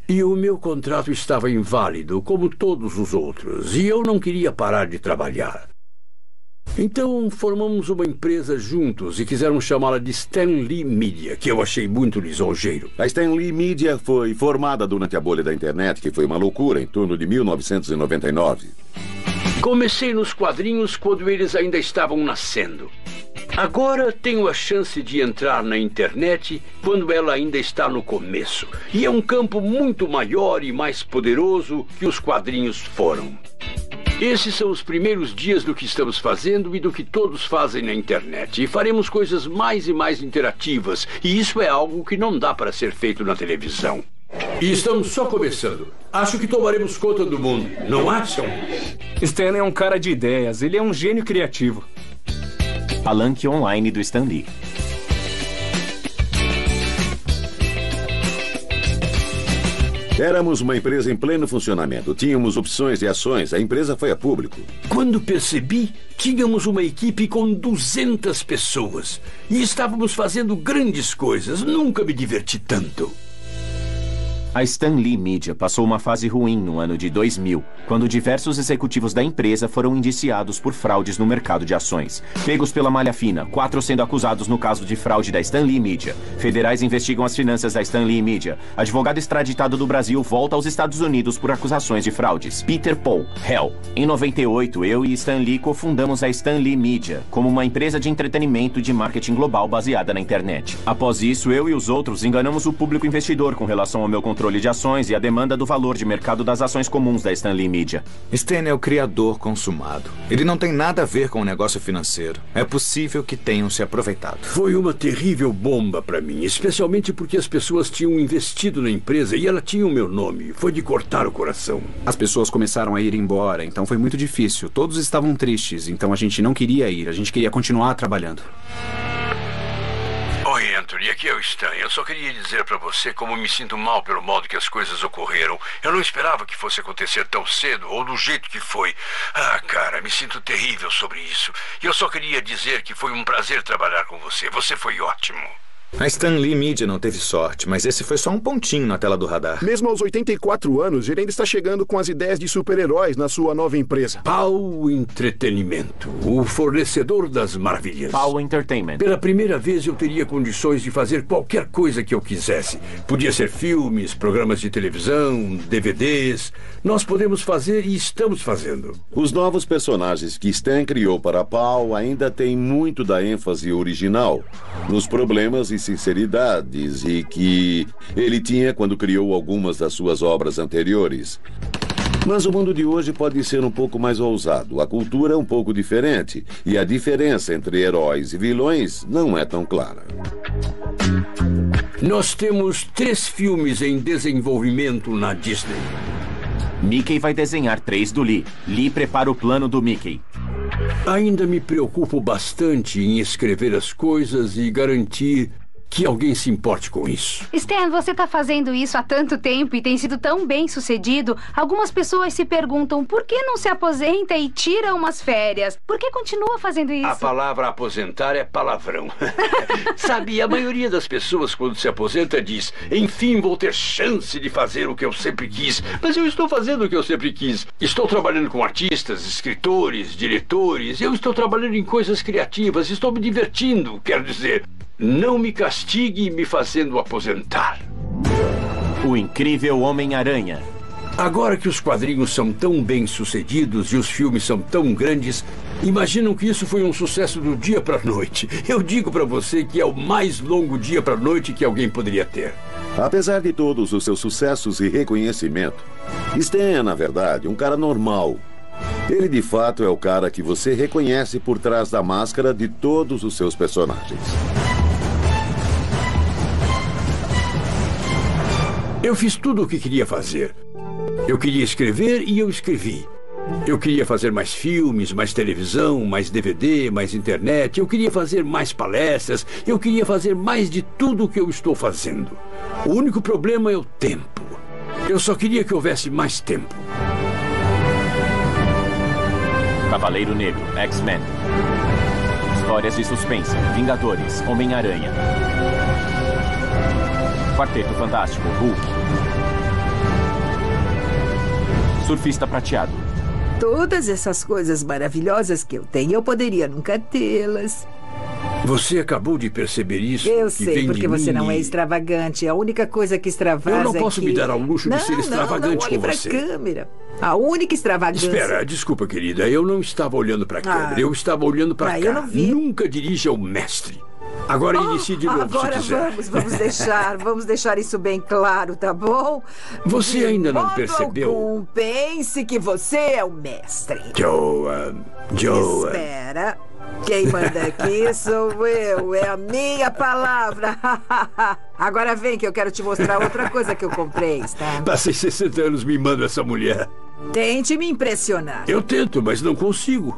E o meu contrato estava inválido, como todos os outros, e eu não queria parar de trabalhar. Então formamos uma empresa juntos e quiseram chamá-la de Stan Lee Media, que eu achei muito lisonjeiro. A Stan Lee Media foi formada durante a bolha da internet, que foi uma loucura, em torno de 1999. Comecei nos quadrinhos quando eles ainda estavam nascendo. Agora tenho a chance de entrar na internet quando ela ainda está no começo. E é um campo muito maior e mais poderoso que os quadrinhos foram. Esses são os primeiros dias do que estamos fazendo e do que todos fazem na internet. E faremos coisas mais e mais interativas. E isso é algo que não dá para ser feito na televisão. E estamos só começando. Acho que tomaremos conta do mundo, não acham? Stan é um cara de ideias. Ele é um gênio criativo. Palanque online do Stan Lee. Éramos uma empresa em pleno funcionamento. Tínhamos opções de ações. A empresa foi a público. Quando percebi, tínhamos uma equipe com 200 pessoas. E estávamos fazendo grandes coisas. Nunca me diverti tanto. A Stan Lee Media passou uma fase ruim no ano de 2000, quando diversos executivos da empresa foram indiciados por fraudes no mercado de ações. Pegos pela malha fina, 4 sendo acusados no caso de fraude da Stan Lee Media. Federais investigam as finanças da Stan Lee Media. Advogado extraditado do Brasil volta aos Estados Unidos por acusações de fraudes. Peter Paul, réu. Em 98, eu e Stan Lee cofundamos a Stan Lee Media, como uma empresa de entretenimento e de marketing global baseada na internet. Após isso, eu e os outros enganamos o público investidor com relação ao meu controle de ações e a demanda do valor de mercado das ações comuns da Stan Lee Media. Stan é o criador consumado. Ele não tem nada a ver com o negócio financeiro. É possível que tenham se aproveitado. Foi uma terrível bomba para mim, especialmente porque as pessoas tinham investido na empresa e ela tinha o meu nome. Foi de cortar o coração. As pessoas começaram a ir embora, então foi muito difícil. Todos estavam tristes, então a gente não queria ir. A gente queria continuar trabalhando. Oi, Anthony, aqui é o Stan. Eu só queria dizer pra você como me sinto mal pelo modo que as coisas ocorreram. Eu não esperava que fosse acontecer tão cedo ou do jeito que foi. Ah, cara, me sinto terrível sobre isso. E eu só queria dizer que foi um prazer trabalhar com você. Você foi ótimo. A Stan Lee Media não teve sorte, mas esse foi só um pontinho na tela do radar. Mesmo aos 84 anos, ele ainda está chegando com as ideias de super-heróis na sua nova empresa. POW Entretenimento, o fornecedor das maravilhas. POW Entertainment. Pela primeira vez eu teria condições de fazer qualquer coisa que eu quisesse. Podia ser filmes, programas de televisão, DVDs. Nós podemos fazer e estamos fazendo. Os novos personagens que Stan criou para a POW ainda têm muito da ênfase original, nos problemas e sinceridades e que ele tinha quando criou algumas das suas obras anteriores. Mas o mundo de hoje pode ser um pouco mais ousado, a cultura é um pouco diferente e a diferença entre heróis e vilões não é tão clara. Nós temos 3 filmes em desenvolvimento na Disney. Mickey vai desenhar 3 do Lee. Lee prepara o plano do Mickey. Ainda me preocupo bastante em escrever as coisas e garantir que alguém se importe com isso. Stan, você está fazendo isso há tanto tempo e tem sido tão bem sucedido. Algumas pessoas se perguntam por que não se aposenta e tira umas férias? Por que continua fazendo isso? A palavra aposentar é palavrão. Sabe, a maioria das pessoas quando se aposenta diz: enfim, vou ter chance de fazer o que eu sempre quis. Mas eu estou fazendo o que eu sempre quis. Estou trabalhando com artistas, escritores, diretores. Eu estou trabalhando em coisas criativas. Estou me divertindo, quero dizer. Não me castigue me fazendo aposentar. O Incrível Homem-Aranha. Agora que os quadrinhos são tão bem sucedidos e os filmes são tão grandes, imaginam que isso foi um sucesso do dia para a noite. Eu digo para você que é o mais longo dia para a noite que alguém poderia ter. Apesar de todos os seus sucessos e reconhecimento, Stan é, na verdade, um cara normal. Ele, de fato, é o cara que você reconhece por trás da máscara de todos os seus personagens. Eu fiz tudo o que queria fazer. Eu queria escrever e eu escrevi. Eu queria fazer mais filmes, mais televisão, mais DVD, mais internet. Eu queria fazer mais palestras. Eu queria fazer mais de tudo o que eu estou fazendo. O único problema é o tempo. Eu só queria que houvesse mais tempo. Cavaleiro Negro, X-Men. Histórias de suspense, Vingadores, Homem-Aranha. Quarteto Fantástico, Hulk. Surfista Prateado. Todas essas coisas maravilhosas que eu tenho, eu poderia nunca tê-las. Você acabou de perceber isso? Eu que sei, vem porque de você mim não é e- extravagante. A única coisa que extravasa Eu não posso é me que... dar ao luxo de ser extravagante olhe com pra você. câmera. A única extravagância... Espera, desculpa, querida. Eu não estava olhando para a câmera. Eu estava olhando para cá. eu não vi. Nunca dirija o mestre. Agora inicie de novo, Agora se quiser. vamos deixar isso bem claro, tá bom? Você De ainda não modo percebeu? algum, pense que você é o mestre. Joan. Espera. Quem manda aqui sou eu. É a minha palavra. Agora vem que eu quero te mostrar outra coisa que eu comprei, tá? Passei 60 anos mimando essa mulher. Tente me impressionar. Eu tento, mas não consigo.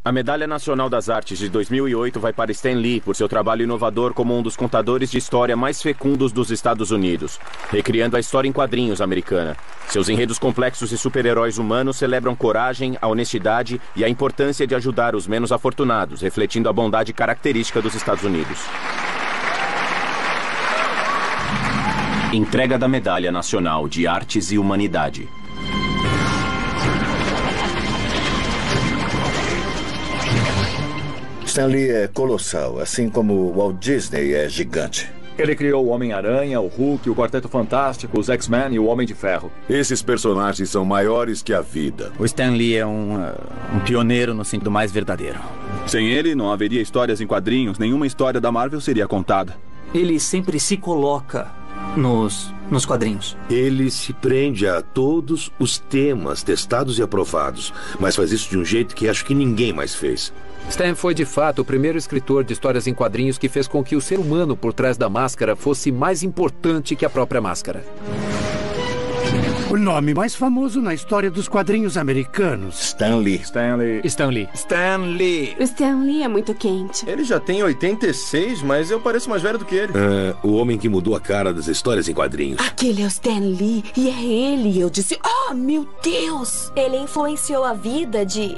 A Medalha Nacional das Artes de 2008 vai para Stan Lee por seu trabalho inovador como um dos contadores de história mais fecundos dos Estados Unidos, recriando a história em quadrinhos americana. Seus enredos complexos e super-heróis humanos celebram coragem, a honestidade e a importância de ajudar os menos afortunados, refletindo a bondade característica dos Estados Unidos. Entrega da Medalha Nacional de Artes e Humanidade. Stan Lee é colossal, assim como Walt Disney é gigante. Ele criou o Homem-Aranha, o Hulk, o Quarteto Fantástico, os X-Men e o Homem de Ferro. Esses personagens são maiores que a vida. O Stan Lee é um pioneiro no sentido mais verdadeiro. Sem ele, não haveria histórias em quadrinhos, nenhuma história da Marvel seria contada. Ele sempre se coloca nos quadrinhos. Ele se prende a todos os temas testados e aprovados, mas faz isso de um jeito que acho que ninguém mais fez. Stan foi, de fato, o primeiro escritor de histórias em quadrinhos que fez com que o ser humano por trás da máscara fosse mais importante que a própria máscara. O nome mais famoso na história dos quadrinhos americanos. Stan Lee. Stan Lee. Stan Lee. O Stan Lee é muito quente. Ele já tem 86, mas eu pareço mais velho do que ele. O homem que mudou a cara das histórias em quadrinhos. Aquele é o Stan Lee e é ele. Eu disse, oh, meu Deus! Ele influenciou a vida de,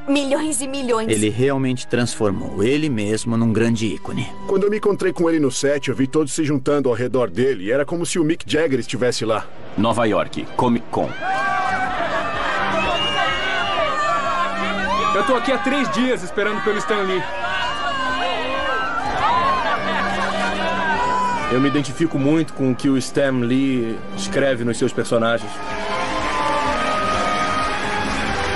milhões e milhões. Ele realmente transformou ele mesmo num grande ícone. Quando eu me encontrei com ele no set, eu vi todos se juntando ao redor dele e era como se o Mick Jagger estivesse lá. Nova York, Comic Con. Eu tô aqui há 3 dias esperando pelo Stan Lee. Eu me identifico muito com o que o Stan Lee escreve nos seus personagens.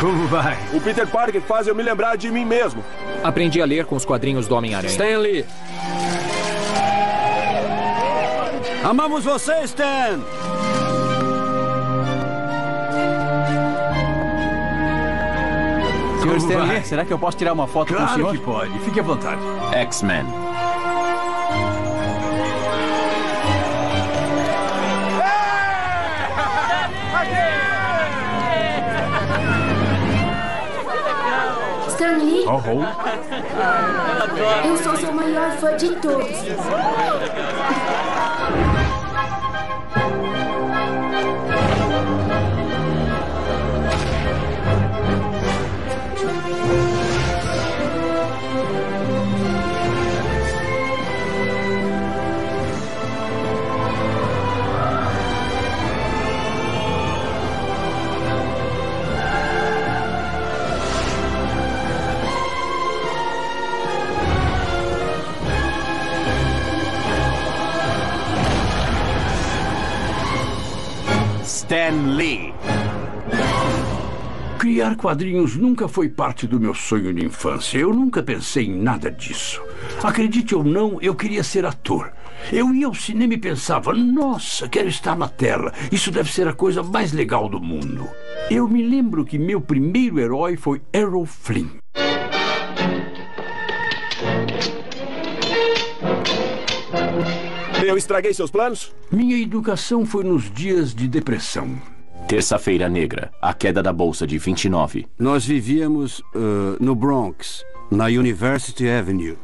Como vai? O Peter Parker faz eu me lembrar de mim mesmo. Aprendi a ler com os quadrinhos do Homem-Aranha. Stan Lee. Amamos você, Stan! Senhor Stan Lee, será que eu posso tirar uma foto com o senhor? Claro que pode. Fique à vontade. X-Men. Stan Lee? Eu sou seu maior fã de todos. Stan Lee. Criar quadrinhos nunca foi parte do meu sonho de infância. Eu nunca pensei em nada disso. Acredite ou não, eu queria ser ator. Eu ia ao cinema e pensava, nossa, quero estar na tela. Isso deve ser a coisa mais legal do mundo. Eu me lembro que meu primeiro herói foi Errol Flynn. Eu estraguei seus planos? Minha educação foi nos dias de depressão. Terça-feira Negra, a queda da bolsa de 29. Nós vivíamos no Bronx, na University Avenue.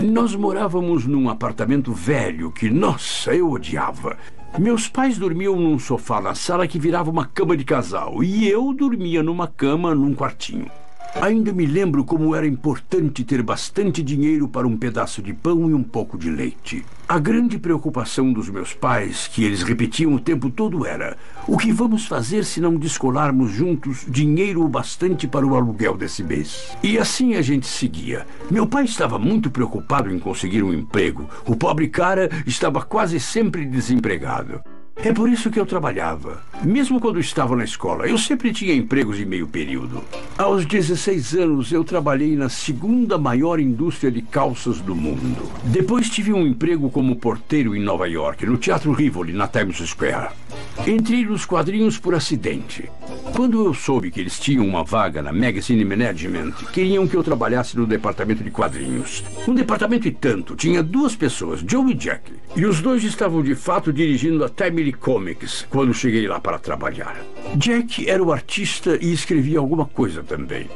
Nós morávamos num apartamento velho que, nossa, eu odiava. Meus pais dormiam num sofá na sala que virava uma cama de casal e eu dormia numa cama num quartinho. Ainda me lembro como era importante ter bastante dinheiro para um pedaço de pão e um pouco de leite. A grande preocupação dos meus pais, que eles repetiam o tempo todo, era: o que vamos fazer se não descolarmos juntos dinheiro o bastante para o aluguel desse mês? E assim a gente seguia. Meu pai estava muito preocupado em conseguir um emprego. O pobre cara estava quase sempre desempregado. É por isso que eu trabalhava. Mesmo quando estava na escola, eu sempre tinha empregos de meio período. Aos 16 anos, eu trabalhei na segunda maior indústria de calças do mundo. Depois tive um emprego como porteiro em Nova York, no Teatro Rivoli, na Times Square. Entrei nos quadrinhos por acidente. Quando eu soube que eles tinham uma vaga na Magazine Management, queriam que eu trabalhasse no departamento de quadrinhos. Um departamento e tanto. Tinha 2 pessoas, Joe e Jack. E os 2 estavam de fato dirigindo a Timely Comics quando cheguei lá para trabalhar. Jack era o artista e escrevia alguma coisa também.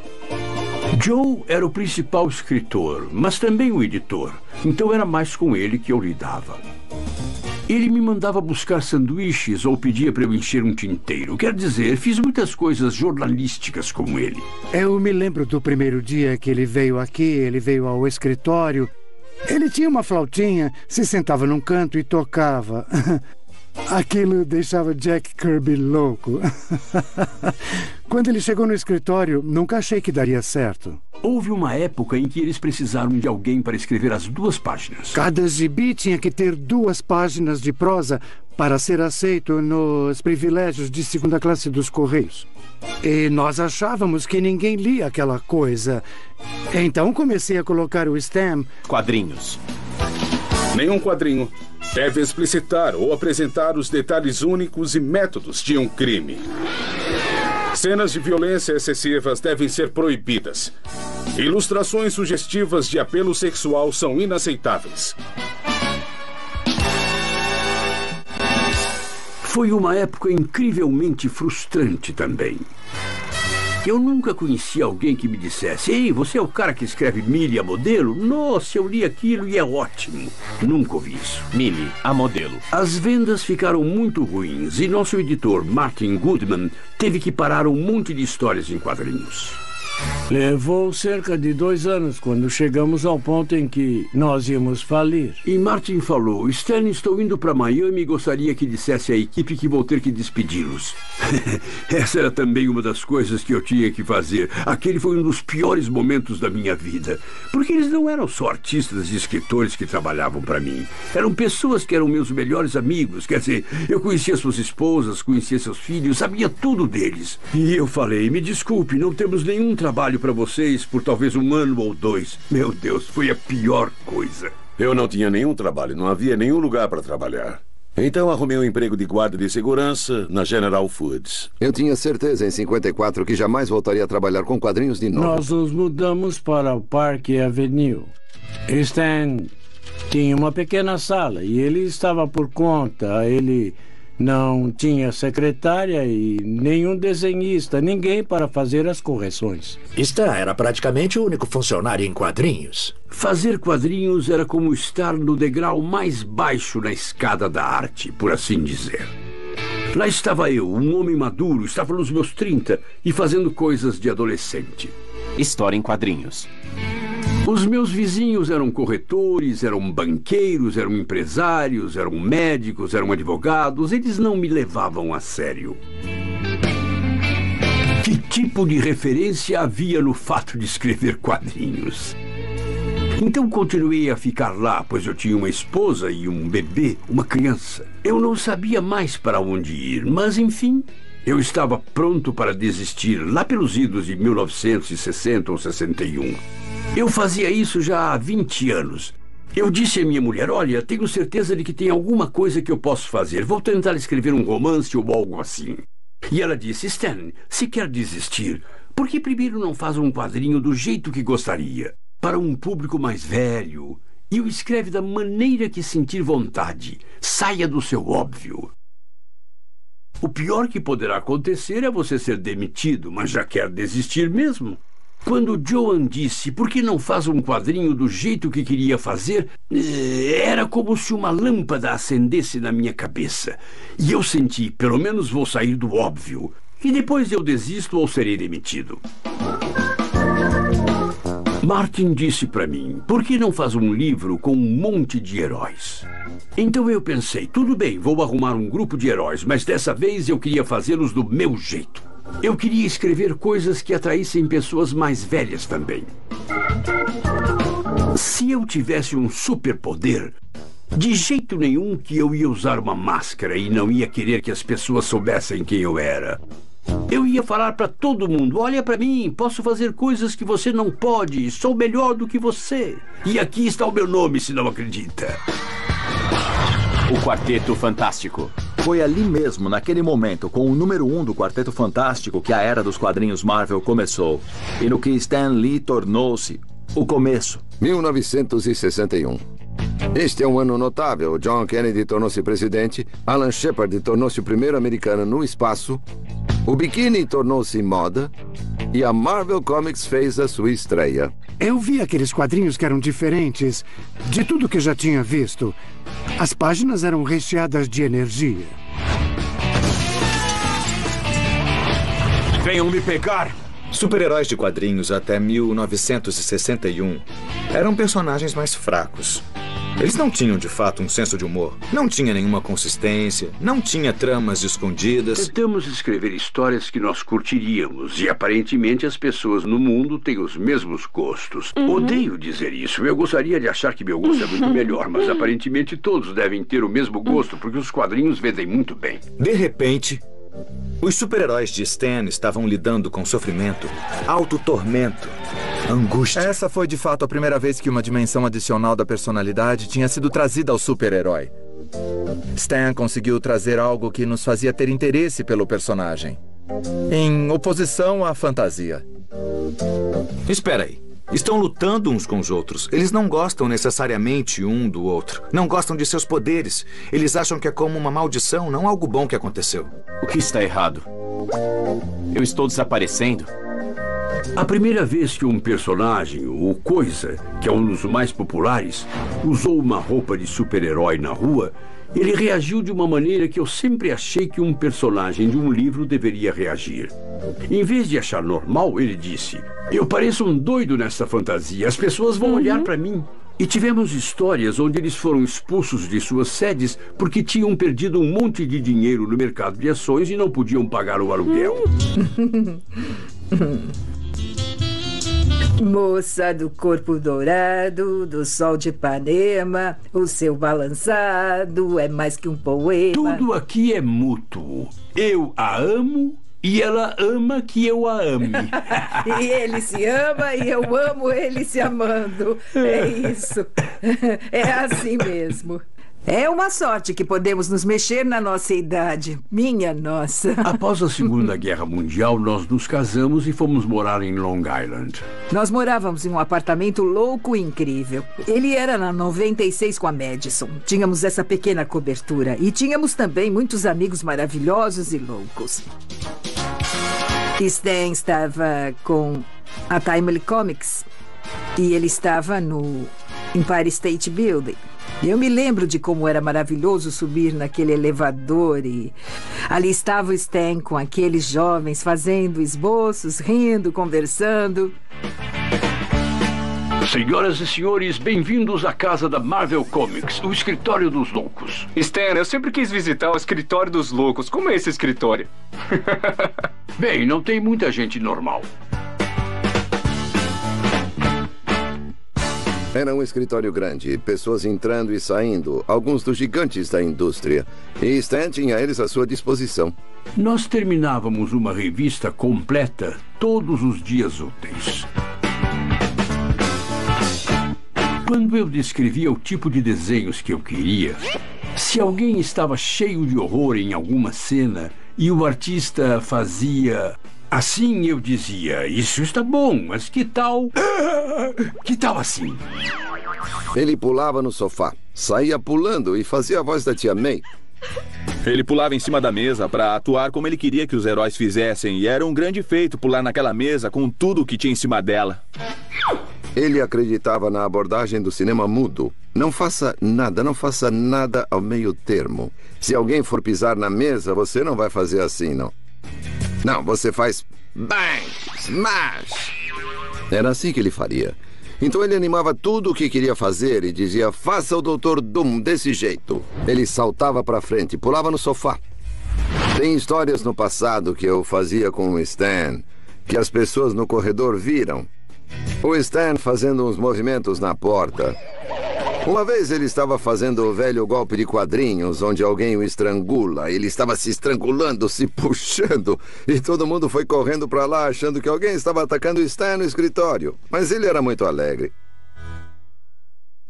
Joe era o principal escritor, mas também o editor, então era mais com ele que eu lidava. Ele me mandava buscar sanduíches ou pedia para eu encher um tinteiro. Quer dizer, fiz muitas coisas jornalísticas com ele. Eu me lembro do primeiro dia que ele veio aqui, ele veio ao escritório. Ele tinha uma flautinha, se sentava num canto e tocava. Aquilo deixava Jack Kirby louco. Quando ele chegou no escritório, nunca achei que daria certo. Houve uma época em que eles precisaram de alguém para escrever as 2 páginas. Cada gibi tinha que ter 2 páginas de prosa para ser aceito nos privilégios de 2ª classe dos Correios. E nós achávamos que ninguém lia aquela coisa. Então comecei a colocar o Stan... Quadrinhos. Nenhum quadrinho deve explicitar ou apresentar os detalhes únicos e métodos de um crime. Cenas de violência excessivas devem ser proibidas. Ilustrações sugestivas de apelo sexual são inaceitáveis. Foi uma época incrivelmente frustrante também. Eu nunca conheci alguém que me dissesse: ei, você é o cara que escreve Millie, a modelo? Nossa, eu li aquilo e é ótimo. Nunca ouvi isso. Millie, a modelo. As vendas ficaram muito ruins e nosso editor, Martin Goodman, teve que parar um monte de histórias em quadrinhos. Levou cerca de 2 anos quando chegamos ao ponto em que nós íamos falir. E Martin falou: Stan, estou indo para Miami e gostaria que dissesse à equipe que vou ter que despedi-los. Essa era também uma das coisas que eu tinha que fazer. Aquele foi um dos piores momentos da minha vida. Porque eles não eram só artistas e escritores que trabalhavam para mim. Eram pessoas que eram meus melhores amigos. Quer dizer, eu conhecia suas esposas, conhecia seus filhos, sabia tudo deles. E eu falei: me desculpe, não temos nenhum trabalho para vocês por talvez 1 ano ou 2. Meu Deus, foi a pior coisa. Eu não tinha nenhum trabalho, não havia nenhum lugar para trabalhar. Então arrumei um emprego de guarda de segurança na General Foods. Eu tinha certeza em 54 que jamais voltaria a trabalhar com quadrinhos de novo. Nós nos mudamos para o Park Avenue. Stan tinha uma pequena sala e ele estava por conta. Ele não tinha secretária e nenhum desenhista, ninguém para fazer as correções. Stan era praticamente o único funcionário em quadrinhos. Fazer quadrinhos era como estar no degrau mais baixo na escada da arte, por assim dizer. Lá estava eu, um homem maduro, estava nos meus 30 e fazendo coisas de adolescente. História em quadrinhos. Os meus vizinhos eram corretores, eram banqueiros, eram empresários, eram médicos, eram advogados. Eles não me levavam a sério. Que tipo de referência havia no fato de escrever quadrinhos? Então continuei a ficar lá, pois eu tinha uma esposa e um bebê, uma criança. Eu não sabia mais para onde ir, mas enfim, eu estava pronto para desistir lá pelos idos de 1960 ou 61. Eu fazia isso já há 20 anos. Eu disse à minha mulher: olha, tenho certeza de que tem alguma coisa que eu posso fazer. Vou tentar escrever um romance ou algo assim. E ela disse: Stan, se quer desistir, por que primeiro não faz um quadrinho do jeito que gostaria? Para um público mais velho. E o escreve da maneira que sentir vontade. Saia do seu óbvio. O pior que poderá acontecer é você ser demitido, mas já quer desistir mesmo. Quando Joan disse: por que não faz um quadrinho do jeito que queria fazer, era como se uma lâmpada acendesse na minha cabeça. E eu senti: pelo menos vou sair do óbvio. E depois eu desisto ou serei demitido. Martin disse para mim: por que não faz um livro com um monte de heróis? Então eu pensei: tudo bem, vou arrumar um grupo de heróis, mas dessa vez eu queria fazê-los do meu jeito. Eu queria escrever coisas que atraíssem pessoas mais velhas também. Se eu tivesse um superpoder, de jeito nenhum que eu ia usar uma máscara e não ia querer que as pessoas soubessem quem eu era. Eu ia falar para todo mundo: olha para mim, posso fazer coisas que você não pode, sou melhor do que você. E aqui está o meu nome, se não acredita. O Quarteto Fantástico. Foi ali mesmo, naquele momento, com o número 1 do Quarteto Fantástico, que a era dos quadrinhos Marvel começou. E no que Stan Lee tornou-se o começo. 1961. Este é um ano notável. John Kennedy tornou-se presidente, Alan Shepard tornou-se o primeiro americano no espaço, o biquíni tornou-se moda e a Marvel Comics fez a sua estreia. Eu vi aqueles quadrinhos que eram diferentes de tudo que já tinha visto. As páginas eram recheadas de energia. Venham me pegar! Super-heróis de quadrinhos até 1961 eram personagens mais fracos. Eles não tinham, de fato, um senso de humor. Não tinha nenhuma consistência, não tinha tramas escondidas. Tentamos escrever histórias que nós curtiríamos e, aparentemente, as pessoas no mundo têm os mesmos gostos. Odeio dizer isso. Eu gostaria de achar que meu gosto é muito melhor, mas, aparentemente, todos devem ter o mesmo gosto porque os quadrinhos vendem muito bem. De repente, os super-heróis de Stan estavam lidando com sofrimento, autotormento, angústia. Essa foi, de fato, a primeira vez que uma dimensão adicional da personalidade tinha sido trazida ao super-herói. Stan conseguiu trazer algo que nos fazia ter interesse pelo personagem, em oposição à fantasia. Espera aí. Estão lutando uns com os outros. Eles não gostam necessariamente um do outro. Não gostam de seus poderes. Eles acham que é como uma maldição, não algo bom que aconteceu. O que está errado? Eu estou desaparecendo? A primeira vez que um personagem, o Coisa, que é um dos mais populares, usou uma roupa de super-herói na rua, ele reagiu de uma maneira que eu sempre achei que um personagem de um livro deveria reagir. Em vez de achar normal, ele disse: "Eu pareço um doido nessa fantasia. As pessoas vão olhar para mim." E tivemos histórias onde eles foram expulsos de suas sedes porque tinham perdido um monte de dinheiro no mercado de ações e não podiam pagar o aluguel. Moça do corpo dourado, do sol de Ipanema, o seu balançado é mais que um poema. Tudo aqui é mútuo. Eu a amo e ela ama que eu a ame. E ele se ama e eu amo ele se amando. É isso. É assim mesmo. É uma sorte que podemos nos mexer na nossa idade. Minha nossa. Após a Segunda Guerra Mundial, nós nos casamos e fomos morar em Long Island. Nós morávamos em um apartamento louco e incrível. Ele era na 96 com a Madison. Tínhamos essa pequena cobertura. E tínhamos também muitos amigos maravilhosos e loucos. Stan estava com a Timely Comics. E ele estava no Empire State Building. Eu me lembro de como era maravilhoso subir naquele elevador e ali estava o Stan com aqueles jovens fazendo esboços, rindo, conversando. Senhoras e senhores, bem-vindos à casa da Marvel Comics, o escritório dos loucos. Stan, eu sempre quis visitar o escritório dos loucos. Como é esse escritório? Bem, não tem muita gente normal. Era um escritório grande, pessoas entrando e saindo, alguns dos gigantes da indústria. E Stan tinha eles à sua disposição. Nós terminávamos uma revista completa todos os dias úteis. Quando eu descrevia o tipo de desenhos que eu queria, se alguém estava cheio de horror em alguma cena e o artista fazia assim, eu dizia: "Isso está bom, mas que tal... que tal assim?" Ele pulava no sofá, saía pulando e fazia a voz da tia May. Ele pulava em cima da mesa para atuar como ele queria que os heróis fizessem, e era um grande feito pular naquela mesa com tudo o que tinha em cima dela. Ele acreditava na abordagem do cinema mudo. Não faça nada ao meio termo. Se alguém for pisar na mesa, você não vai fazer assim, não. Não, você faz bang, smash. Era assim que ele faria. Então ele animava tudo o que queria fazer e dizia: "Faça o Dr. Doom desse jeito." Ele saltava para frente, pulava no sofá. Tem histórias no passado que eu fazia com o Stan, que as pessoas no corredor viram. O Stan fazendo uns movimentos na porta. Uma vez ele estava fazendo o velho golpe de quadrinhos, onde alguém o estrangula. Ele estava se estrangulando, se puxando. E todo mundo foi correndo para lá, achando que alguém estava atacando o Stan no escritório. Mas ele era muito alegre.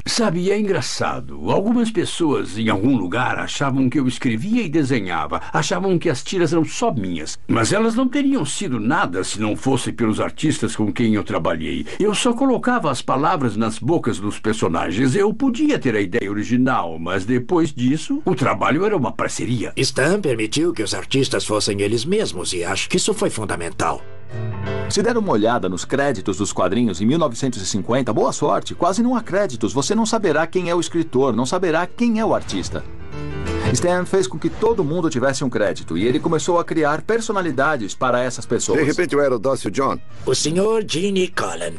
Sabe, é engraçado. Algumas pessoas em algum lugar achavam que eu escrevia e desenhava. Achavam que as tiras eram só minhas. Mas elas não teriam sido nada se não fosse pelos artistas com quem eu trabalhei. Eu só colocava as palavras nas bocas dos personagens. Eu podia ter a ideia original, mas depois disso, o trabalho era uma parceria. Stan permitiu que os artistas fossem eles mesmos e acho que isso foi fundamental. Se der uma olhada nos créditos dos quadrinhos em 1950, boa sorte, quase não há créditos. Você não saberá quem é o escritor, não saberá quem é o artista. Stan fez com que todo mundo tivesse um crédito e ele começou a criar personalidades para essas pessoas. De repente eu era o dócil John. O Sr. Gene Cullen.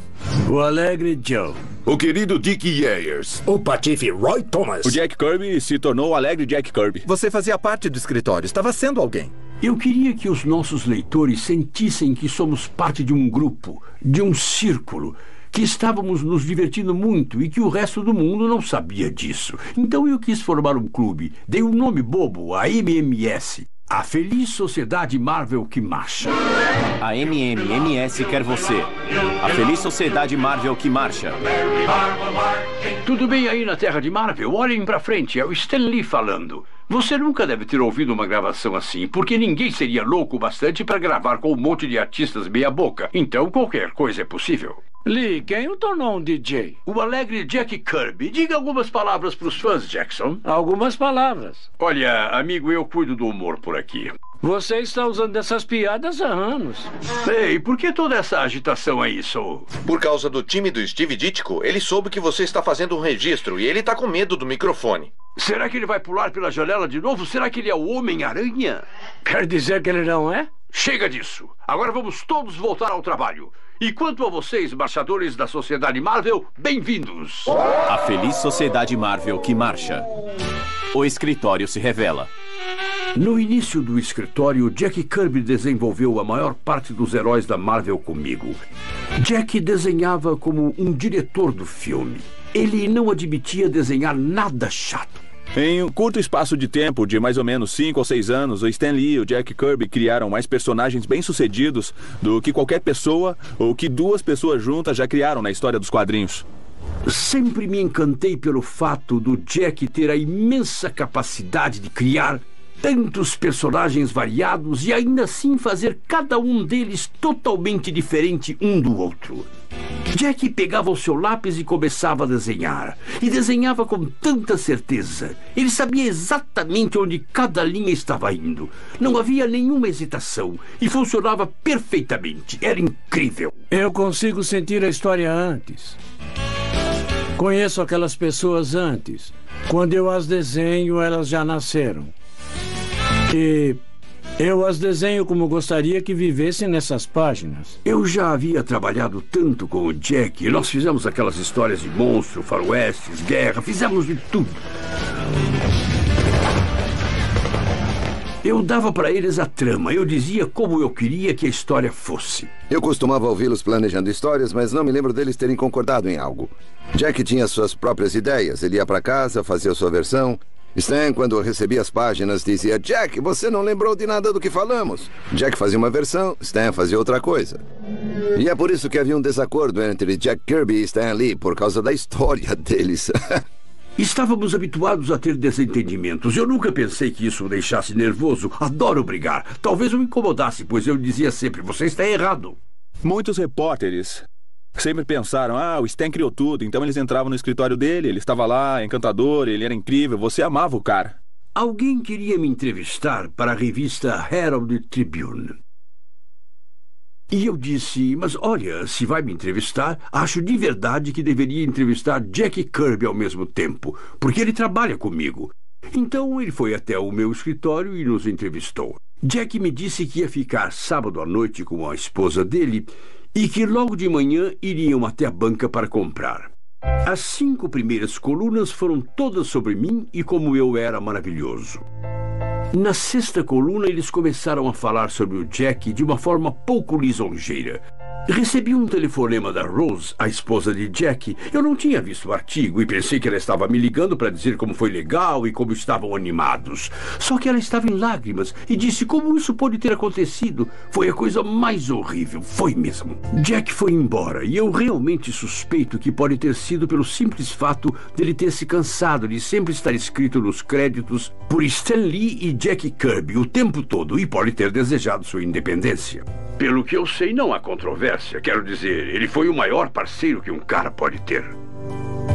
O Alegre Joe. O querido Dick Yeyers. O patife Roy Thomas. O Jack Kirby se tornou o Alegre Jack Kirby. Você fazia parte do escritório, estava sendo alguém. Eu queria que os nossos leitores sentissem que somos parte de um grupo, de um círculo, que estávamos nos divertindo muito e que o resto do mundo não sabia disso. Então eu quis formar um clube. Dei um nome bobo, a MMS. A Feliz Sociedade Marvel que Marcha. A MMS quer você. A Feliz Sociedade Marvel que marcha. Tudo bem aí na Terra de Marvel? Olhem pra frente, é o Stan Lee falando. Você nunca deve ter ouvido uma gravação assim, porque ninguém seria louco bastante para gravar com um monte de artistas meia boca. Então qualquer coisa é possível. Lee, quem o tornou um DJ? O Alegre Jack Kirby. Diga algumas palavras para os fãs, Jackson. Algumas palavras. Olha, amigo, eu cuido do humor por aqui. Você está usando essas piadas há anos. Ei, por que toda essa agitação aí, Soul? Por causa do time do Steve Ditko, ele soube que você está fazendo um registro e ele está com medo do microfone. Será que ele vai pular pela janela de novo? Será que ele é o Homem-Aranha? Quer dizer que ele não é? Chega disso. Agora vamos todos voltar ao trabalho. E quanto a vocês, marchadores da Sociedade Marvel, bem-vindos. A Feliz Sociedade Marvel que marcha. O escritório se revela. No início do escritório, Jack Kirby desenvolveu a maior parte dos heróis da Marvel comigo. Jack desenhava como um diretor do filme. Ele não admitia desenhar nada chato. Em um curto espaço de tempo, de mais ou menos 5 ou 6 anos, o Stan Lee e o Jack Kirby criaram mais personagens bem-sucedidos do que qualquer pessoa ou que duas pessoas juntas já criaram na história dos quadrinhos. Sempre me encantei pelo fato do Jack ter a imensa capacidade de criar tantos personagens variados e ainda assim fazer cada um deles totalmente diferente um do outro. Jack pegava o seu lápis e começava a desenhar. E desenhava com tanta certeza. Ele sabia exatamente onde cada linha estava indo. Não havia nenhuma hesitação. E funcionava perfeitamente. Era incrível. Eu consigo sentir a história antes. Conheço aquelas pessoas antes. Quando eu as desenho, elas já nasceram. E eu as desenho como gostaria que vivessem nessas páginas. Eu já havia trabalhado tanto com o Jack. Nós fizemos aquelas histórias de monstro, faroestes, guerra. Fizemos de tudo. Eu dava para eles a trama. Eu dizia como eu queria que a história fosse. Eu costumava ouvi-los planejando histórias, mas não me lembro deles terem concordado em algo. Jack tinha suas próprias ideias. Ele ia para casa, fazia sua versão. Stan, quando recebia as páginas, dizia: Jack, você não lembrou de nada do que falamos. Jack fazia uma versão, Stan fazia outra coisa. E é por isso que havia um desacordo entre Jack Kirby e Stan Lee, por causa da história deles. Estávamos habituados a ter desentendimentos. Eu nunca pensei que isso o deixasse nervoso. Adoro brigar. Talvez eu me incomodasse, pois eu dizia sempre: você está errado. Muitos repórteres sempre pensaram: o Stan criou tudo. Então eles entravam no escritório dele, ele estava lá, encantador, ele era incrível, você amava o cara. Alguém queria me entrevistar para a revista Herald Tribune. E eu disse: mas olha, se vai me entrevistar, acho de verdade que deveria entrevistar Jack Kirby ao mesmo tempo, porque ele trabalha comigo. Então ele foi até o meu escritório e nos entrevistou. Jack me disse que ia ficar sábado à noite com a esposa dele e que logo de manhã iriam até a banca para comprar. As 5 primeiras colunas foram todas sobre mim e como eu era maravilhoso. Na 6ª coluna, eles começaram a falar sobre o Jack de uma forma pouco lisonjeira. Recebi um telefonema da Rose, a esposa de Jack. Eu não tinha visto o artigo e pensei que ela estava me ligando para dizer como foi legal e como estavam animados. Só que ela estava em lágrimas e disse como isso pode ter acontecido. Foi a coisa mais horrível, foi mesmo. Jack foi embora e eu realmente suspeito que pode ter sido pelo simples fato dele ter se cansado de sempre estar escrito nos créditos por Stan Lee e Jack Kirby o tempo todo e pode ter desejado sua independência. Pelo que eu sei, não há controvérsia. Quero dizer, ele foi o maior parceiro que um cara pode ter.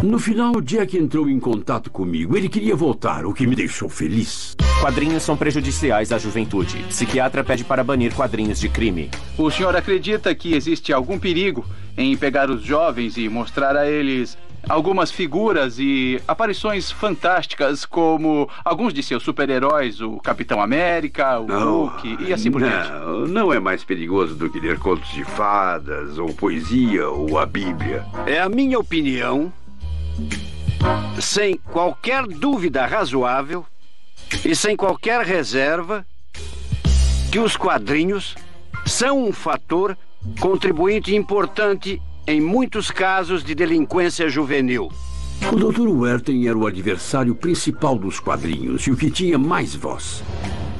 No final, Jack entrou em contato comigo. Ele queria voltar, o que me deixou feliz. Quadrinhos são prejudiciais à juventude. Psiquiatra pede para banir quadrinhos de crime. O senhor acredita que existe algum perigo em pegar os jovens e mostrar a eles algumas figuras e aparições fantásticas como alguns de seus super-heróis, o Capitão América, o Hulk e assim por diante? Não é mais perigoso do que ler contos de fadas, ou poesia, ou a Bíblia. É a minha opinião, sem qualquer dúvida razoável e sem qualquer reserva, que os quadrinhos são um fator contribuinte importante em muitos casos de delinquência juvenil. O Dr. Werthen era o adversário principal dos quadrinhos e o que tinha mais voz.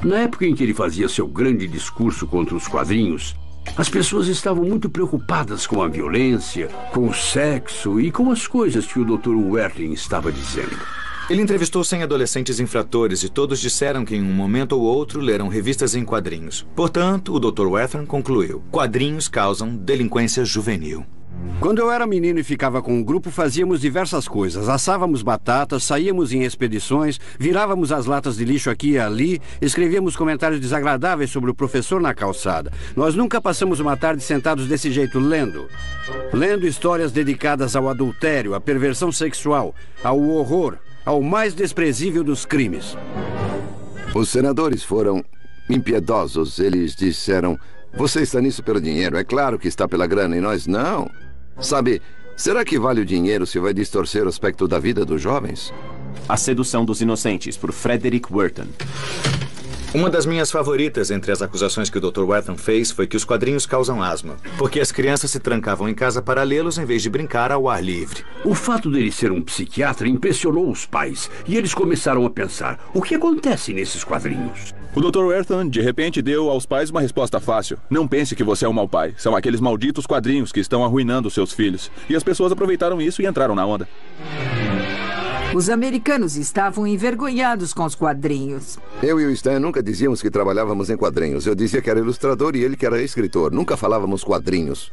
Na época em que ele fazia seu grande discurso contra os quadrinhos, as pessoas estavam muito preocupadas com a violência, com o sexo e com as coisas que o Dr. Werthen estava dizendo. Ele entrevistou 100 adolescentes infratores e todos disseram que em um momento ou outro leram revistas em quadrinhos. Portanto, o Dr. Werthen concluiu: quadrinhos causam delinquência juvenil. Quando eu era menino e ficava com um grupo, fazíamos diversas coisas. Assávamos batatas, saíamos em expedições, virávamos as latas de lixo aqui e ali, escrevíamos comentários desagradáveis sobre o professor na calçada. Nós nunca passamos uma tarde sentados desse jeito, lendo. Lendo histórias dedicadas ao adultério, à perversão sexual, ao horror, ao mais desprezível dos crimes. Os senadores foram impiedosos. Eles disseram: você está nisso pelo dinheiro. É claro que está pela grana e nós não. Sabe, será que vale o dinheiro se vai distorcer o aspecto da vida dos jovens? A Sedução dos Inocentes, por Frederick Werthen. Uma das minhas favoritas entre as acusações que o Dr. Werthen fez foi que os quadrinhos causam asma, porque as crianças se trancavam em casa para lê-los em vez de brincar ao ar livre. O fato dele ser um psiquiatra impressionou os pais e eles começaram a pensar: o que acontece nesses quadrinhos? O Dr. Werthen, de repente, deu aos pais uma resposta fácil. Não pense que você é um mau pai. São aqueles malditos quadrinhos que estão arruinando seus filhos. E as pessoas aproveitaram isso e entraram na onda. Os americanos estavam envergonhados com os quadrinhos. Eu e o Stan nunca dizíamos que trabalhávamos em quadrinhos. Eu dizia que era ilustrador e ele que era escritor. Nunca falávamos quadrinhos.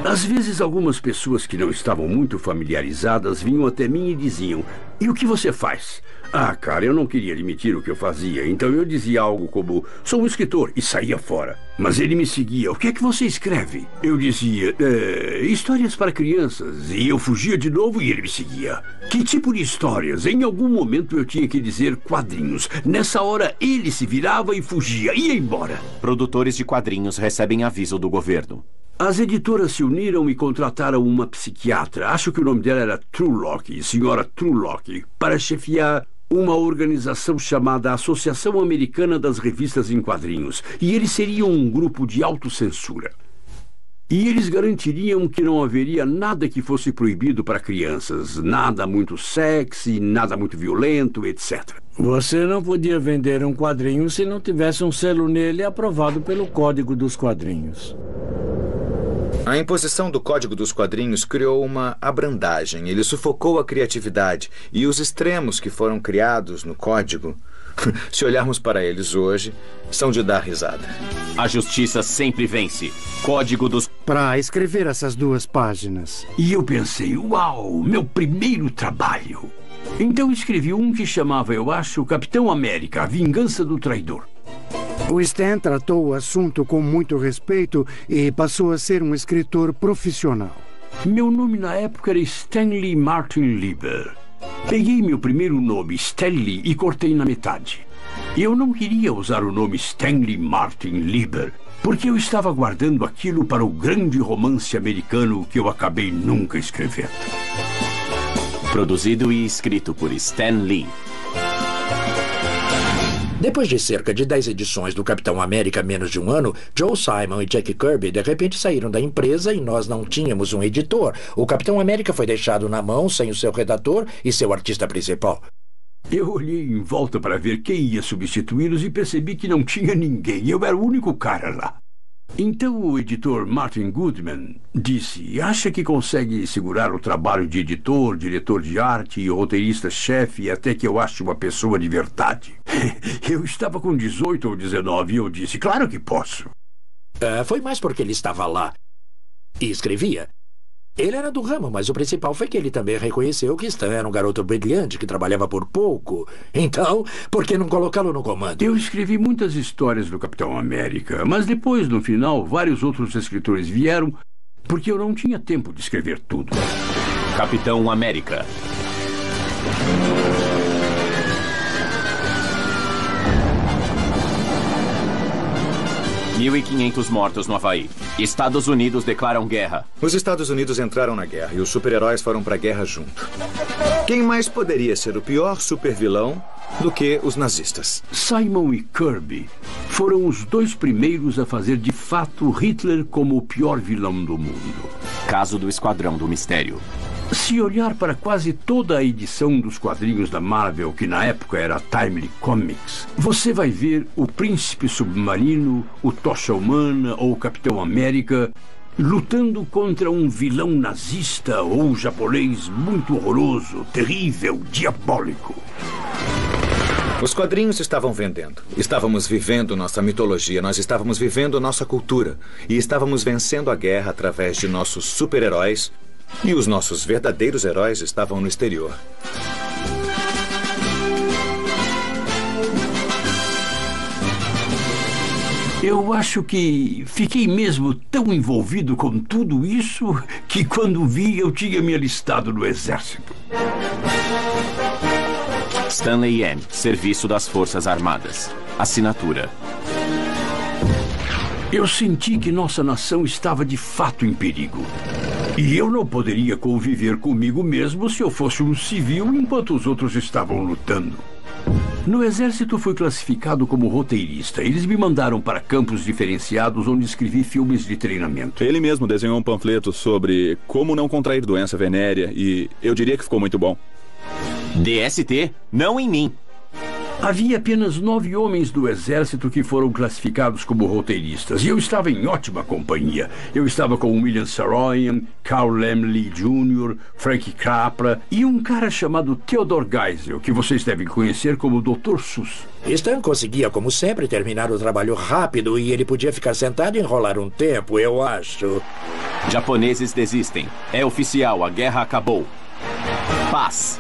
Às vezes, algumas pessoas que não estavam muito familiarizadas vinham até mim e diziam: e o que você faz? Ah, cara, eu não queria admitir o que eu fazia, então eu dizia algo como: sou um escritor, e saía fora. Mas ele me seguia: o que é que você escreve? Eu dizia: histórias para crianças, e eu fugia de novo e ele me seguia. Que tipo de histórias? Em algum momento eu tinha que dizer quadrinhos. Nessa hora ele se virava e fugia, ia embora. Produtores de quadrinhos recebem aviso do governo. As editoras se uniram e contrataram uma psiquiatra, acho que o nome dela era Trulock, senhora Trulock, para chefiar uma organização chamada Associação Americana das Revistas em Quadrinhos. E eles seriam um grupo de autocensura. E eles garantiriam que não haveria nada que fosse proibido para crianças. Nada muito sexy, nada muito violento, etc. Você não podia vender um quadrinho se não tivesse um selo nele aprovado pelo Código dos Quadrinhos. A imposição do Código dos Quadrinhos criou uma abrandagem. Ele sufocou a criatividade. E os extremos que foram criados no Código, se olharmos para eles hoje, são de dar risada. A justiça sempre vence. Código dos... Para escrever essas 2 páginas. E eu pensei: uau, meu primeiro trabalho. Então escrevi um que chamava, eu acho, Capitão América, a Vingança do Traidor. O Stan tratou o assunto com muito respeito e passou a ser um escritor profissional. Meu nome na época era Stanley Martin Lieber. Peguei meu primeiro nome, Stanley, e cortei na metade. Eu não queria usar o nome Stanley Martin Lieber, porque eu estava guardando aquilo para o grande romance americano que eu acabei nunca escrevendo. Produzido e escrito por Stan Lee. Depois de cerca de 10 edições do Capitão América em menos de um ano, Joe Simon e Jack Kirby de repente saíram da empresa e nós não tínhamos um editor. O Capitão América foi deixado na mão sem o seu redator e seu artista principal. Eu olhei em volta para ver quem ia substituí-los e percebi que não tinha ninguém. Eu era o único cara lá. Então o editor Martin Goodman disse: acha que consegue segurar o trabalho de editor, diretor de arte e roteirista-chefe até que eu ache uma pessoa de verdade? Eu estava com 18 ou 19 e eu disse: claro que posso. Foi mais porque ele estava lá e escrevia. Ele era do ramo, mas o principal foi que ele também reconheceu que Stan era um garoto brilhante que trabalhava por pouco. Então, por que não colocá-lo no comando? Eu escrevi muitas histórias do Capitão América, mas depois, no final, vários outros escritores vieram porque eu não tinha tempo de escrever tudo. Capitão América. $1.500 mortos no Havaí. Estados Unidos declaram guerra. Os Estados Unidos entraram na guerra e os super-heróis foram para a guerra junto. Quem mais poderia ser o pior supervilão do que os nazistas? Simon e Kirby foram os dois primeiros a fazer de fato Hitler como o pior vilão do mundo. Caso do Esquadrão do Mistério. Se olhar para quase toda a edição dos quadrinhos da Marvel, que na época era Timely Comics, você vai ver o Príncipe Submarino, o Tocha Humana ou o Capitão América lutando contra um vilão nazista ou japonês muito horroroso, terrível, diabólico. Os quadrinhos estavam vendendo. Estávamos vivendo nossa mitologia, nós estávamos vivendo nossa cultura e estávamos vencendo a guerra através de nossos super-heróis. E os nossos verdadeiros heróis estavam no exterior. Eu acho que fiquei mesmo tão envolvido com tudo isso que quando vi eu tinha me alistado no exército. Stanley Yen, Serviço das Forças Armadas. Assinatura. Eu senti que nossa nação estava de fato em perigo. E eu não poderia conviver comigo mesmo se eu fosse um civil enquanto os outros estavam lutando. No exército fui classificado como roteirista. Eles me mandaram para campos diferenciados onde escrevi filmes de treinamento. Ele mesmo desenhou um panfleto sobre como não contrair doença venérea e eu diria que ficou muito bom. DST, não em mim. Havia apenas 9 homens do exército que foram classificados como roteiristas, e eu estava em ótima companhia. Eu estava com William Saroyan, Carl Laemmle Jr., Frank Capra e um cara chamado Theodore Geisel, que vocês devem conhecer como Dr. Seuss. Stan conseguia, como sempre, terminar o trabalho rápido e ele podia ficar sentado e enrolar um tempo, eu acho. Japoneses desistem. É oficial, a guerra acabou. Paz.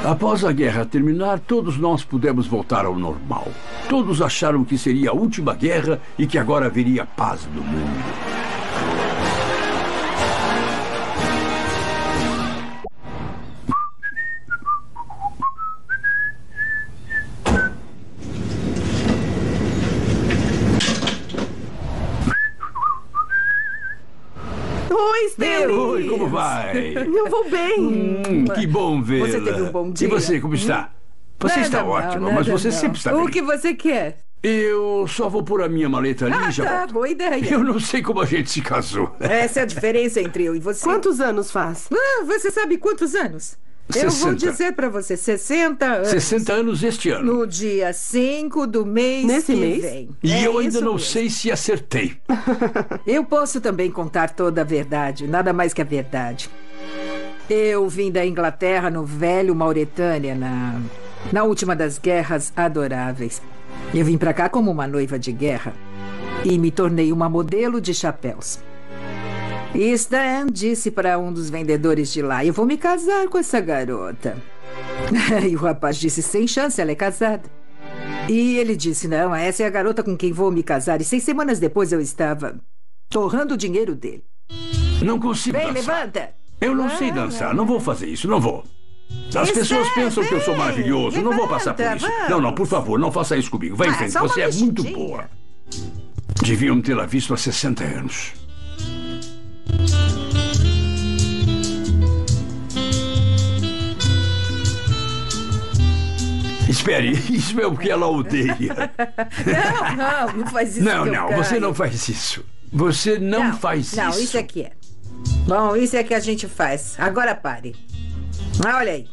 Após a guerra terminar, todos nós pudemos voltar ao normal. Todos acharam que seria a última guerra e que agora haveria paz no mundo. Oi, Stanley! Oi, como vai? Eu vou bem. Que bom vê-la. Você teve um bom dia? E você, como está? Você está ótima, mas você sempre está bem. O que você quer? Eu só vou pôr a minha maleta ali e já tá, volto. Boa ideia. Eu não sei como a gente se casou. Essa é a diferença entre eu e você. Quantos anos faz? Você sabe quantos anos? 60. Eu vou dizer pra você, 60 anos. 60 anos este ano. No dia 5 do mês Nesse que mês? vem. E eu ainda não mesmo. sei se acertei. Eu posso também contar toda a verdade, nada mais que a verdade. Eu vim da Inglaterra no velho Mauretânia, na última das guerras adoráveis. Eu vim pra cá como uma noiva de guerra e me tornei uma modelo de chapéus. E Stan disse para um dos vendedores de lá: eu vou me casar com essa garota. E o rapaz disse: sem chance, ela é casada. E ele disse: não, essa é a garota com quem vou me casar. E 6 semanas depois eu estava torrando o dinheiro dele. Não consigo Vem, dançar. levanta. Eu não sei dançar, não vou fazer isso, não vou. As pessoas pensam que eu sou maravilhoso, não vou passar por isso. vamos. Não, por favor, não faça isso comigo. Vai em frente, só uma você é muito mexidinha. boa. Deviam tê-la visto há 60 anos. Espere, isso é o que ela odeia. Não faz isso. Não, você não faz isso. Você não faz isso. Não, isso aqui é. Bom, isso é que a gente faz. Agora pare. Olha aí.